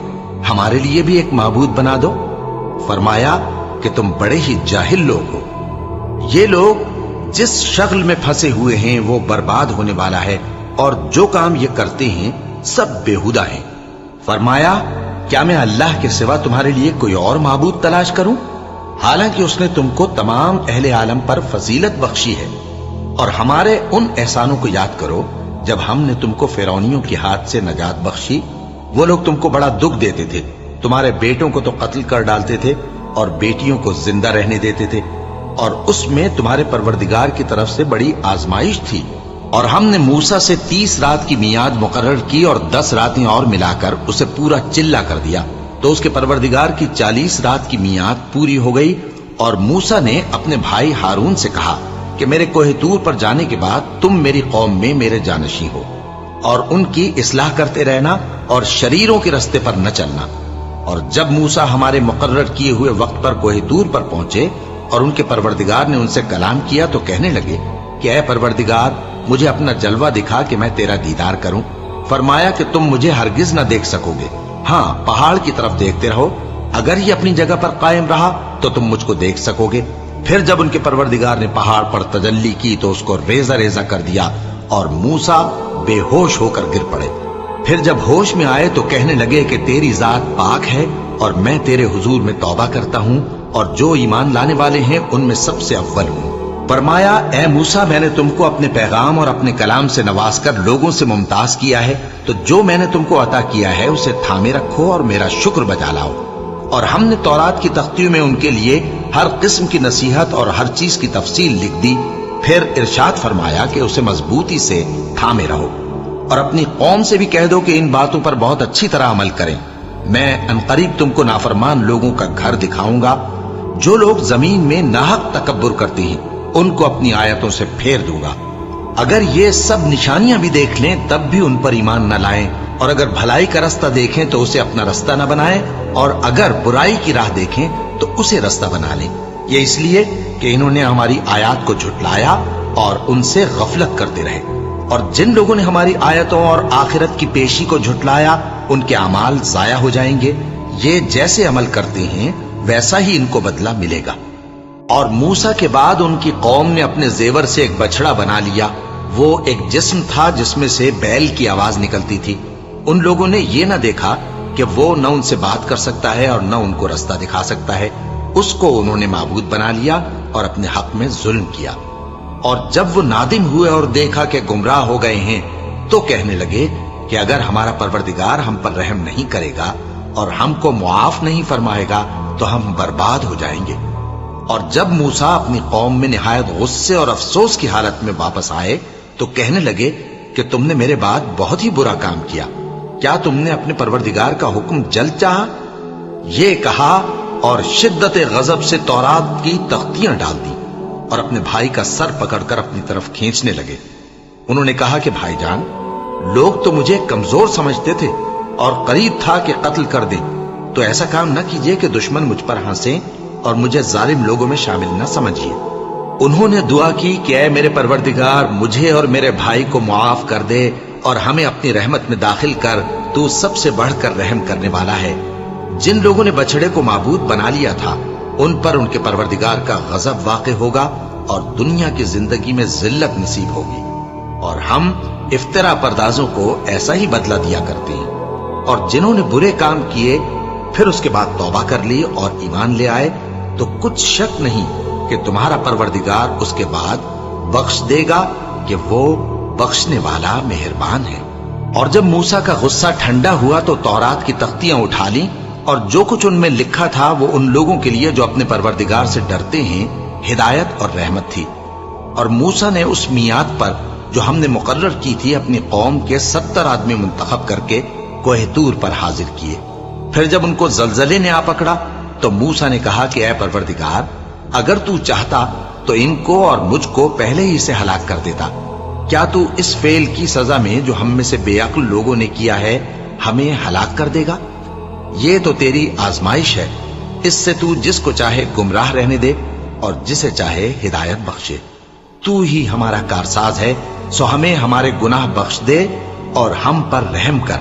ہمارے لیے بھی ایک معبود بنا دو۔ فرمایا کہ تم بڑے ہی جاہل لوگ ہو، یہ لوگ جس شغل میں پھنسے ہوئے ہیں وہ برباد ہونے والا ہے، اور جو کام یہ کرتے ہیں سب بےہودہ ہیں۔ فرمایا کیا میں اللہ کے سوا تمہارے لیے کوئی اور معبود تلاش کروں، حالانکہ اس نے تم کو تمام اہل عالم پر فضیلت بخشی ہے۔ اور ہمارے ان احسانوں کو یاد کرو جب ہم نے تم کو فرعونیوں کے ہاتھ سے نجات بخشی، وہ لوگ تم کو بڑا دکھ دیتے تھے، تمہارے بیٹوں کو تو قتل کر ڈالتے تھے اور بیٹیوں کو زندہ رہنے دیتے تھے، اور اس میں تمہارے پروردگار کی طرف سے بڑی آزمائش تھی، اور ہم نے موسیٰ سے 30 رات کی میعاد مقرر کی اور 10 راتیں اور ملا کر اسے پورا چلا کر دیا، تو اس کے پروردگار کی 40 رات کی میعاد پوری ہو گئی۔ اور موسیٰ نے اپنے بھائی ہارون سے کہا کہ میرے کوہ طور پر جانے کے بعد تم میری قوم میں میرے جانشین ہو، اور ان کی اصلاح کرتے رہنا اور شریروں کے رستے پر نہ چلنا۔ اور جب موسیٰ ہمارے مقرر کیے ہوئے وقت پر کوہ طور پر پہنچے اور ان کے پروردگار نے ان سے کلام کیا تو کہنے لگے کہ اے پروردگار، مجھے اپنا جلوہ دکھا کہ میں تیرا دیدار کروں۔ فرمایا کہ تم مجھے ہرگز نہ دیکھ سکو گے، ہاں پہاڑ کی طرف دیکھتے رہو، اگر یہ اپنی جگہ پر قائم رہا تو تم مجھ کو دیکھ سکو گے۔ پھر جب ان کے پروردگار نے پہاڑ پر تجلی کی تو اس کو ریزہ ریزہ کر دیا اور موسیٰ بے ہوش ہو کر گر پڑے۔ پھر جب ہوش میں آئے تو کہنے لگے کہ تیری ذات پاک ہے اور میں تیرے حضور میں توبہ کرتا ہوں اور جو ایمان لانے والے ہیں ان میں سب سے اول ہوں۔ فرمایا اے موسیٰ، میں نے تم کو اپنے پیغام اور اپنے کلام سے نواز کر لوگوں سے ممتاز کیا ہے، تو جو میں نے تم کو عطا کیا ہے اسے تھامے رکھو اور میرا شکر بجا لاؤ۔ اور ہم نے تورات کی تختیوں میں ان کے لیے ہر قسم کی نصیحت اور ہر چیز کی تفصیل لکھ دی۔ پھر ارشاد فرمایا کہ اسے مضبوطی سے تھامے رہو اور اپنی قوم سے بھی کہہ دو کہ ان باتوں پر بہت اچھی طرح عمل کریں۔ میں انقریب تم کو نافرمان لوگوں کا گھر دکھاؤں گا۔ جو لوگ زمین میں ناحق تکبر کرتے ہیں ان کو اپنی آیتوں سے پھیر دوں گا۔ اگر یہ سب نشانیاں بھی دیکھ لیں تب بھی ان پر ایمان نہ لائیں، اور اگر بھلائی کا رستہ دیکھیں تو اسے اپنا رستہ نہ بنائیں، اور اگر برائی کی راہ دیکھیں تو اسے رستہ بنا لیں۔ یہ اس لیے کہ انہوں نے ہماری آیات کو جھٹلایا اور ان سے غفلت کرتے رہے۔ اور جن لوگوں نے ہماری آیتوں اور آخرت کی پیشی کو جھٹلایا ان کے اعمال ضائع ہو جائیں گے۔ یہ جیسے عمل کرتے ہیں ویسا ہی ان کو بدلہ ملے گا۔ اور موسیٰ کے بعد ان کی قوم نے اپنے زیور سے ایک بچڑا بنا لیا۔ وہ ایک جسم تھا جس میں سے بیل کی آواز نکلتی تھی۔ ان لوگوں نے یہ نہ دیکھا کہ وہ نہ ان سے بات کر سکتا ہے اور نہ ان کو رستہ دکھا سکتا ہے، اس کو انہوں نے معبود بنا لیا اور اپنے حق میں ظلم کیا۔ اور جب وہ نادم ہوئے اور دیکھا کہ گمراہ ہو گئے ہیں تو کہنے لگے کہ اگر ہمارا پروردگار ہم پر رحم نہیں کرے گا اور ہم کو معاف نہیں فرمائے گا تو ہم برباد ہو جائیں گے۔ اور جب موسیٰ اپنی قوم میں نہایت غصے اور افسوس کی حالت میں واپس آئے تو کہنے لگے کہ تم نے میرے بعد بہت ہی برا کام کیا، کیا تم نے اپنے پروردگار کا حکم جلد چاہا؟ یہ کہا اور شدت غضب سے تورات کی تختیاں ڈال دی اور اپنے بھائی کا سر پکڑ کر اپنی طرف کھینچنے لگے۔ انہوں نے کہا کہ بھائی جان، لوگ تو مجھے کمزور سمجھتے تھے اور قریب تھا کہ قتل کر دیں، تو ایسا کام نہ کیجیے کہ دشمن مجھ پر ہنسیں اور مجھے ظالم لوگوں میں شامل نہ سمجھیے۔ انہوں نے دعا کی کہ اے میرے پروردگار، مجھے اور میرے بھائی کو معاف کر دے اور ہمیں اپنی رحمت میں داخل کر، تو سب سے بڑھ کر رحم کرنے والا ہے۔ جن لوگوں نے بچڑے کو معبود بنا لیا تھا ان پر ان کے پروردگار کا غضب واقع ہوگا اور دنیا کی زندگی میں ذلت نصیب ہوگی، اور ہم افترا پردازوں کو ایسا ہی بدلہ دیا کرتے ہیں۔ اور جنہوں نے برے کام کیے پھر اس کے بعد توبہ کر لی اور ایمان لے آئے تو کچھ شک نہیں کہ تمہارا پروردگار اس کے بعد بخش دے گا کہ وہ بخشنے والا مہربان ہے۔ اور جب موسیٰ کا غصہ ٹھنڈا ہوا تو تورات کی تختیاں اٹھا لیں، اور جو کچھ ان میں لکھا تھا وہ ان لوگوں کے لیے جو اپنے پروردگار سے ڈرتے ہیں ہدایت اور رحمت تھی۔ اور موسیٰ نے اس میعاد پر جو ہم نے مقرر کی تھی اپنی قوم کے 70 آدمی منتخب کر کے کوہ طور پر حاضر کیے۔ پھر جب ان کو زلزلے نے آ پکڑا تو موسیٰ نے کہا کہ اے پروردگار، اگر تو چاہتا تو ان کو اور مجھ کو پہلے ہی سے ہلاک کر دیتا۔ کیا تو اس فعل کی سزا میں جو ہم میں سے بے عقل لوگوں نے کیا ہے ہمیں ہلاک کر دے گا؟ یہ تو تیری آزمائش ہے، اس سے تو جس کو چاہے گمراہ رہنے دے اور جسے چاہے ہدایت بخشے۔ تو ہی ہمارا کارساز ہے، سو ہمیں ہمارے گناہ بخش دے اور ہم پر رحم کر،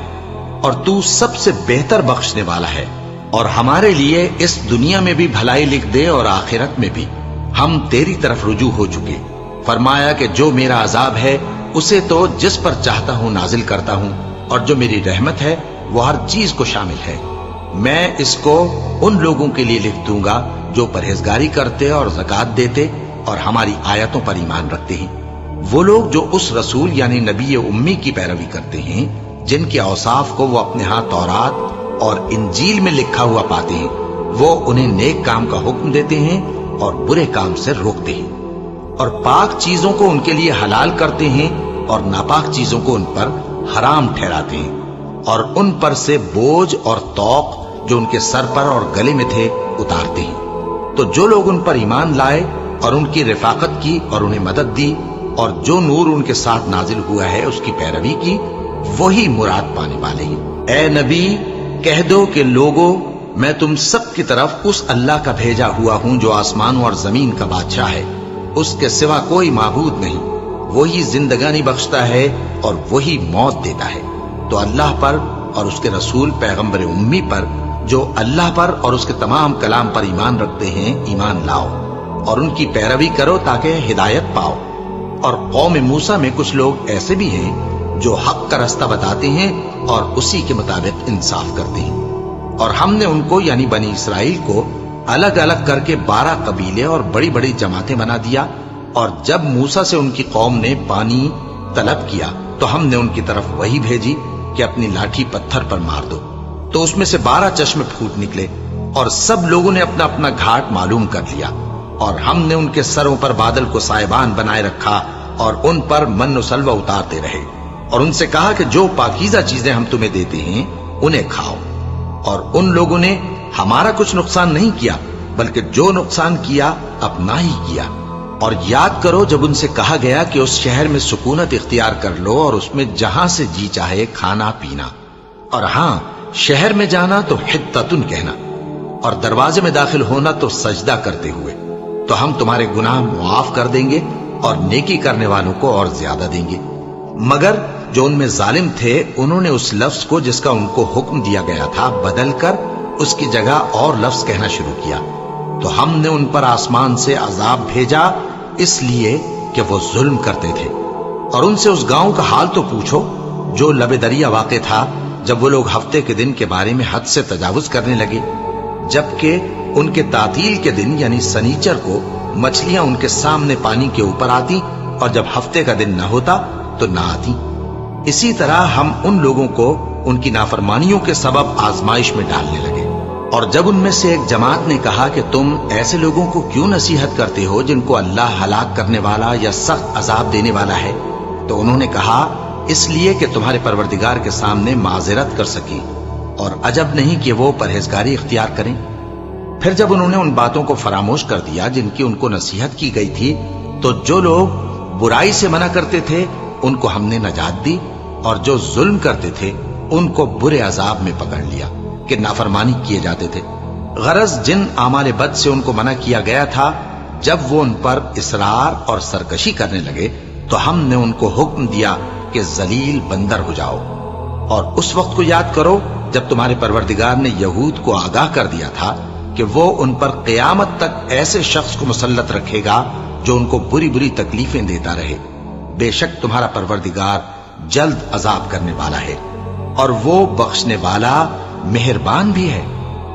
اور تو سب سے بہتر بخشنے والا ہے، اور ہمارے لیے اس دنیا میں بھی بھلائی لکھ دے اور آخرت میں بھی۔ ہم تیری طرف رجوع ہو چکے۔ فرمایا کہ جو میرا عذاب ہے اسے تو جس پر چاہتا ہوں نازل کرتا ہوں، اور جو میری رحمت ہے وہ ہر چیز کو شامل ہے۔ میں اس کو ان لوگوں کے لیے لکھ دوں گا جو پرہیزگاری کرتے اور زکوٰۃ دیتے اور ہماری آیتوں پر ایمان رکھتے ہیں، وہ لوگ جو اس رسول یعنی نبی امی کی پیروی کرتے ہیں جن کے اوصاف کو وہ اپنے ہاں تورات اور انجیل میں لکھا ہوا پاتے ہیں۔ وہ انہیں نیک کام کا حکم دیتے ہیں اور برے کام سے روکتے ہیں، اور پاک چیزوں کو ان کے لیے حلال کرتے ہیں اور ناپاک چیزوں کو ان پر حرام ٹھہراتے ہیں، اور ان پر سے بوجھ اور طوق جو ان کے سر پر اور گلے میں تھے اتارتے ہیں۔ تو جو لوگ ان پر ایمان لائے اور ان کی رفاقت کی اور انہیں مدد دی، اور جو نور ان کے ساتھ نازل ہوا ہے اس کی پیروی کی، وہی مراد پانے والے ہیں۔ اے نبی کہہ دو کہ لوگو، میں تم سب کی طرف اس اللہ کا بھیجا ہوا ہوں جو آسمانوں اور زمین کا بادشاہ ہے، اس کے سوا کوئی معبود نہیں، وہی زندگانی بخشتا ہے اور وہی موت دیتا ہے۔ تو اللہ پر اور اس کے رسول پیغمبر امی پر جو اللہ پر اور اس کے تمام کلام پر ایمان رکھتے ہیں ایمان لاؤ، اور ان کی پیروی کرو تاکہ ہدایت پاؤ۔ اور قوم موسیٰ میں کچھ لوگ ایسے بھی ہیں جو حق کا رستہ بتاتے ہیں اور اسی کے مطابق انصاف کرتے ہیں۔ اور ہم نے ان کو یعنی بنی اسرائیل کو الگ الگ کر کے 12 قبیلے اور بڑی بڑی جماعتیں بنا دیا، اور جب موسیٰ سے ان کی قوم نے پانی طلب کیا تو ہم نے ان کی طرف وہی بھیجی کہ اپنی لاٹھی پتھر پر مار دو، تو اس میں سے 12 چشمے پھوٹ نکلے، اور سب لوگوں نے اپنا اپنا گھاٹ معلوم کر لیا، اور ہم نے ان کے سروں پر بادل کو سائبان بنائے رکھا اور ان پر من و سلوہ اتارتے رہے، اور ان سے کہا کہ جو پاکیزہ چیزیں ہم تمہیں دیتے ہیں انہیں کھاؤ۔ اور ان لوگوں نے ہمارا کچھ نقصان نہیں کیا، بلکہ جو نقصان کیا اپنا ہی کیا۔ اور یاد کرو جب ان سے کہا گیا کہ اس شہر میں سکونت اختیار کر لو اور اس میں جہاں سے جی چاہے کھانا پینا، اور ہاں شہر میں جانا تو حتتن کہنا، اور دروازے میں داخل ہونا تو سجدہ کرتے ہوئے، تو ہم تمہارے گناہ معاف کر دیں گے اور نیکی کرنے والوں کو اور زیادہ دیں گے۔ مگر جو ان میں ظالم تھے انہوں نے اس لفظ کو جس کا ان کو حکم دیا گیا تھا بدل کر اس کی جگہ اور لفظ کہنا شروع کیا، تو ہم نے ان پر آسمان سے عذاب بھیجا اس لیے کہ وہ ظلم کرتے تھے۔ اور ان سے اس گاؤں کا حال تو پوچھو جو لب دریا واقع تھا، جب وہ لوگ ہفتے کے دن کے بارے میں حد سے تجاوز کرنے لگے، جبکہ ان کے تعطیل کے دن یعنی سنیچر کو مچھلیاں ان کے سامنے پانی کے اوپر آتی، اور جب ہفتے کا دن نہ ہوتا تو نہ آتی۔ اسی طرح ہم ان لوگوں کو ان کی نافرمانیوں کے سبب آزمائش میں ڈالنے لگے۔ اور جب ان میں سے ایک جماعت نے کہا کہ تم ایسے لوگوں کو کیوں نصیحت کرتے ہو جن کو اللہ ہلاک کرنے والا یا سخت عذاب دینے والا ہے، تو انہوں نے کہا اس لیے کہ تمہارے پروردگار کے سامنے معذرت کر سکیں، اور عجب نہیں کہ وہ پرہیزگاری اختیار کریں۔ پھر جب انہوں نے ان باتوں کو فراموش کر دیا جن کی ان کو نصیحت کی گئی تھی، تو جو لوگ برائی سے منع کرتے تھے ان کو ہم نے نجات دی، اور جو ظلم کرتے تھے ان کو برے عذاب میں پکڑ لیا کہ نافرمانی کیے جاتے تھے۔ غرض جن اعمال بد سے ان کو منع کیا گیا تھا، جب وہ ان پر اصرار اور سرکشی کرنے لگے تو ہم نے ان کو حکم دیا کہ ذلیل بندر ہو جاؤ۔ اور اس وقت کو یاد کرو جب تمہارے پروردگار نے یہود کو آگاہ کر دیا تھا کہ وہ ان پر قیامت تک ایسے شخص کو مسلط رکھے گا جو ان کو بری بری تکلیفیں دیتا رہے۔ بے شک تمہارا پروردگار جلد عذاب کرنے والا ہے، اور وہ بخشنے والا مہربان بھی ہے۔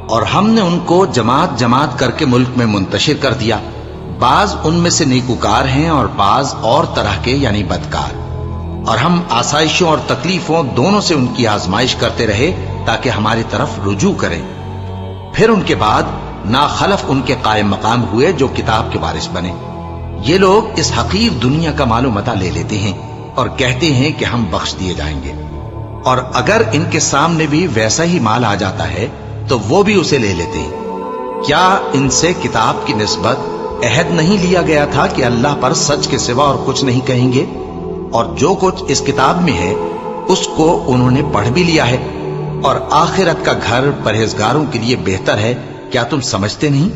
اور ہم نے ان کو جماعت جماعت کر کے ملک میں منتشر کر دیا، بعض ان میں سے نیکوکار ہیں اور بعض اور طرح کے یعنی بدکار، اور ہم آسائشوں اور تکلیفوں دونوں سے ان کی آزمائش کرتے رہے تاکہ ہماری طرف رجوع کریں۔ پھر ان کے بعد ناخلف ان کے قائم مقام ہوئے جو کتاب کے وارث بنے۔ یہ لوگ اس حقیر دنیا کا مال و متاع لے لیتے ہیں اور کہتے ہیں کہ ہم بخش دیے جائیں گے، اور اگر ان کے سامنے بھی ویسا ہی مال آ جاتا ہے تو وہ بھی اسے لے لیتے ہیں۔ کیا ان سے کتاب کی نسبت عہد نہیں لیا گیا تھا کہ اللہ پر سچ کے سوا اور کچھ نہیں کہیں گے؟ اور جو کچھ اس کتاب میں ہے اس کو انہوں نے پڑھ بھی لیا ہے، اور آخرت کا گھر پرہیزگاروں کے لیے بہتر ہے، کیا تم سمجھتے نہیں؟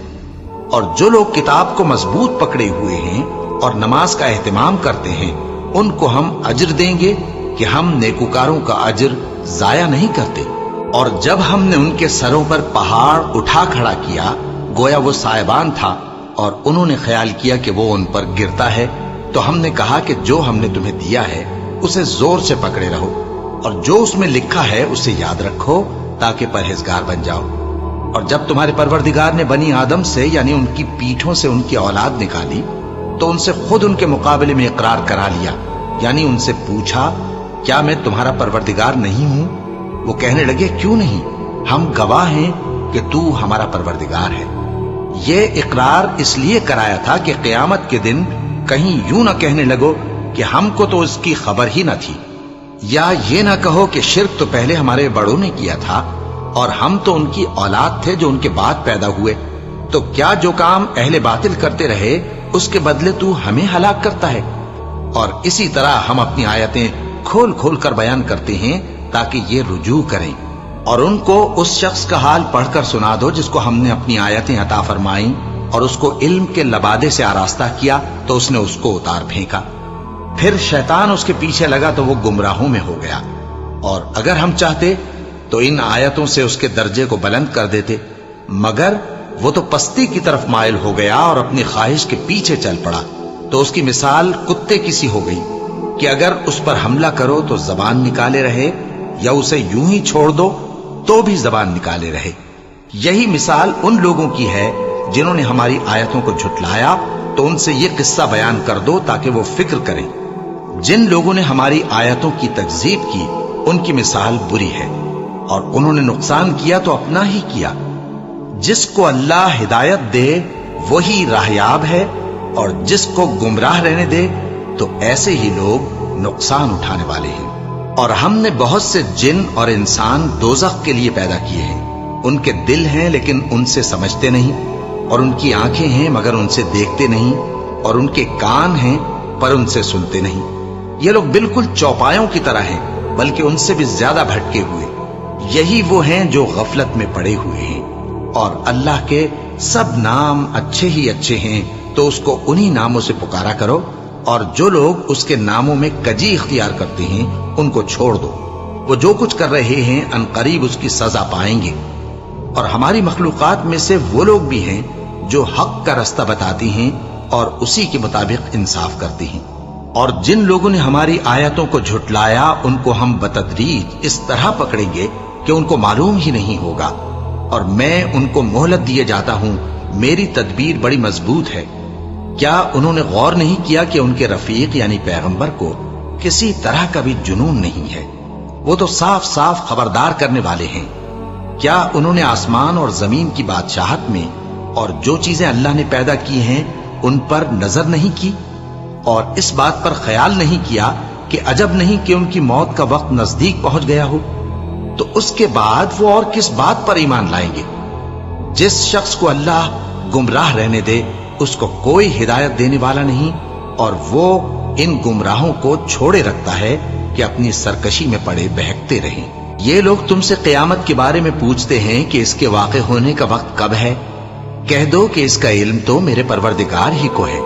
اور جو لوگ کتاب کو مضبوط پکڑے ہوئے ہیں اور نماز کا اہتمام کرتے ہیں ان کو ہم اجر دیں گے کہ ہم نیکوکاروں کا اجر ضائع نہیں کرتے۔ اور جب ہم نے ان کے سروں پر پہاڑ اٹھا کھڑا کیا گویا وہ سائبان تھا، اور انہوں نے خیال کیا کہ وہ ان پر گرتا ہے، تو ہم نے کہا کہ جو ہم نے تمہیں دیا ہے اسے زور سے پکڑے رہو، اور جو اس میں لکھا ہے اسے یاد رکھو تاکہ پرہیزگار بن جاؤ۔ اور جب تمہارے پروردگار نے بنی آدم سے یعنی ان کی پیٹھوں سے ان کی اولاد نکالی تو ان سے خود ان کے مقابلے میں اقرار کرا لیا، یعنی ان سے پوچھا کیا میں تمہارا پروردگار نہیں ہوں؟ وہ کہنے لگے کیوں نہیں، ہم گواہ ہیں کہ تو ہمارا پروردگار ہے۔ یہ اقرار اس لیے کرایا تھا کہ قیامت کے دن کہیں یوں نہ کہنے لگو کہ ہم کو تو اس کی خبر ہی نہ تھی، یا یہ نہ کہو کہ شرک تو پہلے ہمارے بڑوں نے کیا تھا اور ہم تو ان کی اولاد تھے جو ان کے بعد پیدا ہوئے، تو کیا جو کام اہل باطل کرتے رہے اس کے بدلے تو ہمیں ہلاک کرتا ہے؟ اور اسی طرح ہم اپنی آیتیں کھول کھول کر بیان کرتے ہیں تاکہ یہ رجوع کریں، اور ان کو اس شخص کا حال پڑھ کر سنا دو جس کو ہم نے اپنی آیتیں عطا فرمائیں اور اس کو علم کے لبادے سے آراستہ کیا تو اس نے اس کو اتار پھینکا، پھر شیطان اس کے پیچھے لگا تو وہ گمراہوں میں ہو گیا، اور اگر ہم چاہتے تو ان آیتوں سے اس کے درجے کو بلند کر دیتے، مگر وہ تو پستی کی طرف مائل ہو گیا اور اپنی خواہش کے پیچھے چل پڑا، تو اس کی مثال کتے کی سی ہو گئی کہ اگر اس پر حملہ کرو تو زبان نکالے رہے، یا اسے یوں ہی چھوڑ دو تو بھی زبان نکالے رہے۔ یہی مثال ان لوگوں کی ہے جنہوں نے ہماری آیتوں کو جھٹلایا، تو ان سے یہ قصہ بیان کر دو تاکہ وہ فکر کریں۔ جن لوگوں نے ہماری آیتوں کی تکذیب کی ان کی مثال بری ہے، اور انہوں نے نقصان کیا تو اپنا ہی کیا۔ جس کو اللہ ہدایت دے وہی راہیاب ہے، اور جس کو گمراہ رہنے دے تو ایسے ہی لوگ نقصان اٹھانے والے ہیں۔ اور ہم نے بہت سے جن اور انسان دوزخ کے لیے پیدا کیے ہیں، ان کے دل ہیں لیکن ان سے سمجھتے نہیں، اور ان کی آنکھیں ہیں مگر ان سے دیکھتے نہیں، اور ان کے کان ہیں پر ان سے سنتے نہیں۔ یہ لوگ بالکل چوپایوں کی طرح ہیں، بلکہ ان سے بھی زیادہ بھٹکے ہوئے۔ یہی وہ ہیں جو غفلت میں پڑے ہوئے ہیں، اور اللہ کے سب نام اچھے ہی اچھے ہیں، تو اس کو انہی ناموں سے پکارا کرو، اور جو لوگ اس کے ناموں میں کجی اختیار کرتے ہیں ان کو چھوڑ دو، وہ جو کچھ کر رہے ہیں عنقریب اس کی سزا پائیں گے۔ اور ہماری مخلوقات میں سے وہ لوگ بھی ہیں جو حق کا رستہ بتاتی ہیں اور اسی کے مطابق انصاف کرتی ہیں، اور جن لوگوں نے ہماری آیتوں کو جھٹلایا ان کو ہم بتدریج اس طرح پکڑیں گے کہ ان کو معلوم ہی نہیں ہوگا، اور میں ان کو مہلت دیے جاتا ہوں، میری تدبیر بڑی مضبوط ہے۔ کیا انہوں نے غور نہیں کیا کہ ان کے رفیق یعنی پیغمبر کو کسی طرح کا بھی جنون نہیں ہے، وہ تو صاف صاف خبردار کرنے والے ہیں۔ کیا انہوں نے آسمان اور زمین کی بادشاہت میں اور جو چیزیں اللہ نے پیدا کی ہیں ان پر نظر نہیں کی، اور اس بات پر خیال نہیں کیا کہ عجب نہیں کہ ان کی موت کا وقت نزدیک پہنچ گیا ہو؟ تو اس کے بعد وہ اور کس بات پر ایمان لائیں گے؟ جس شخص کو اللہ گمراہ رہنے دے اس کو کوئی ہدایت دینے والا نہیں، اور وہ ان گمراہوں کو چھوڑے رکھتا ہے کہ اپنی سرکشی میں پڑے بہکتے رہیں۔ یہ لوگ تم سے قیامت کے بارے میں پوچھتے ہیں کہ اس کے واقع ہونے کا وقت کب ہے؟ کہہ دو کہ اس کا علم تو میرے پروردگار ہی کو ہے،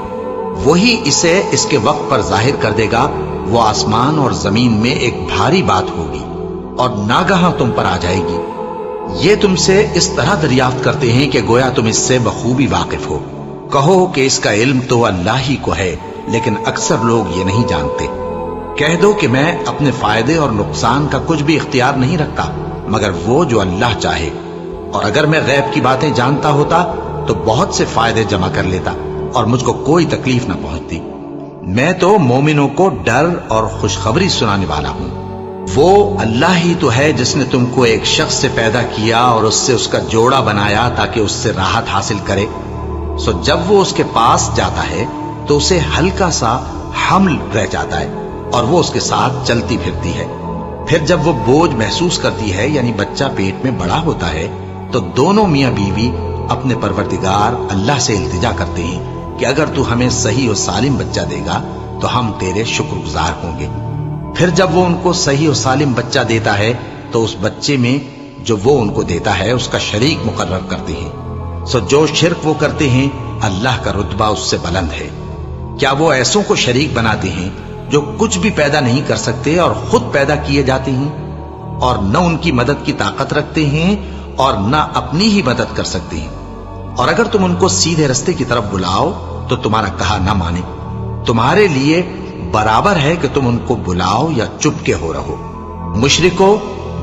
وہی اسے اس کے وقت پر ظاہر کر دے گا۔ وہ آسمان اور زمین میں ایک بھاری بات ہوگی اور ناگہاں تم پر آ جائے گی۔ یہ تم سے اس طرح دریافت کرتے ہیں کہ گویا تم اس سے بخوبی واقف ہو۔ کہو کہ اس کا علم تو اللہ ہی کو ہے، لیکن اکثر لوگ یہ نہیں جانتے۔ کہہ دو کہ میں اپنے فائدے اور نقصان کا کچھ بھی اختیار نہیں رکھتا مگر وہ جو اللہ چاہے، اور اگر میں غیب کی باتیں جانتا ہوتا تو بہت سے فائدے جمع کر لیتا اور مجھ کو کوئی تکلیف نہ پہنچتی۔ میں تو مومنوں کو ڈر اور خوشخبری سنانے والا ہوں۔ وہ اللہ ہی تو ہے جس نے تم کو ایک شخص سے پیدا کیا اور اس سے اس کا جوڑا بنایا تاکہ اس سے راحت حاصل کرے۔ سو جب وہ اس کے پاس جاتا ہے تو اسے ہلکا سا حمل رہ جاتا ہے اور وہ اس کے ساتھ چلتی پھرتی ہے۔ پھر جب وہ بوجھ محسوس کرتی ہے یعنی بچہ پیٹ میں بڑا ہوتا ہے تو دونوں میاں بیوی اپنے پروردگار اللہ سے التجا کرتے ہیں کہ اگر تو ہمیں صحیح و سالم بچہ دے گا تو ہم تیرے شکر گزار ہوں گے۔ پھر جب وہ ان کو صحیح و سالم بچہ دیتا ہے تو اس بچے میں جو وہ ان کو دیتا ہے اس کا شریک مقرر کرتے ہیں۔ سو جو شرک وہ کرتے ہیں اللہ کا رتبہ اس سے بلند ہے۔ کیا وہ ایسوں کو شریک بناتے ہیں جو کچھ بھی پیدا نہیں کر سکتے اور خود پیدا کیے جاتے ہیں، اور نہ ان کی مدد کی طاقت رکھتے ہیں اور نہ اپنی ہی مدد کر سکتے ہیں؟ اور اگر تم ان کو سیدھے رستے کی طرف بلاؤ تو تمہارا کہا نہ مانے۔ تمہارے لیے برابر ہے کہ تم ان کو بلاؤ یا چپ کے ہو رہو۔ مشرکو،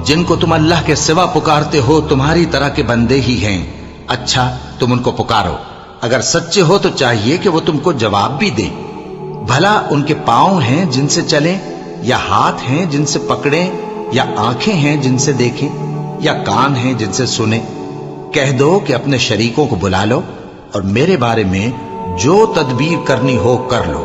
جن کو تم اللہ کے سوا پکارتے ہو تمہاری طرح کے بندے ہی ہیں۔ اچھا تم ان کو پکارو، اگر سچے ہو تو چاہیے کہ وہ تم کو جواب بھی دیں۔ بھلا ان کے پاؤں ہیں جن سے چلیں، یا ہاتھ ہیں جن سے پکڑیں، یا آنکھیں ہیں جن سے دیکھیں، یا کان ہیں جن سے سنیں؟ کہہ دو کہ اپنے شریکوں کو بلا لو اور میرے بارے میں جو تدبیر کرنی ہو کر لو،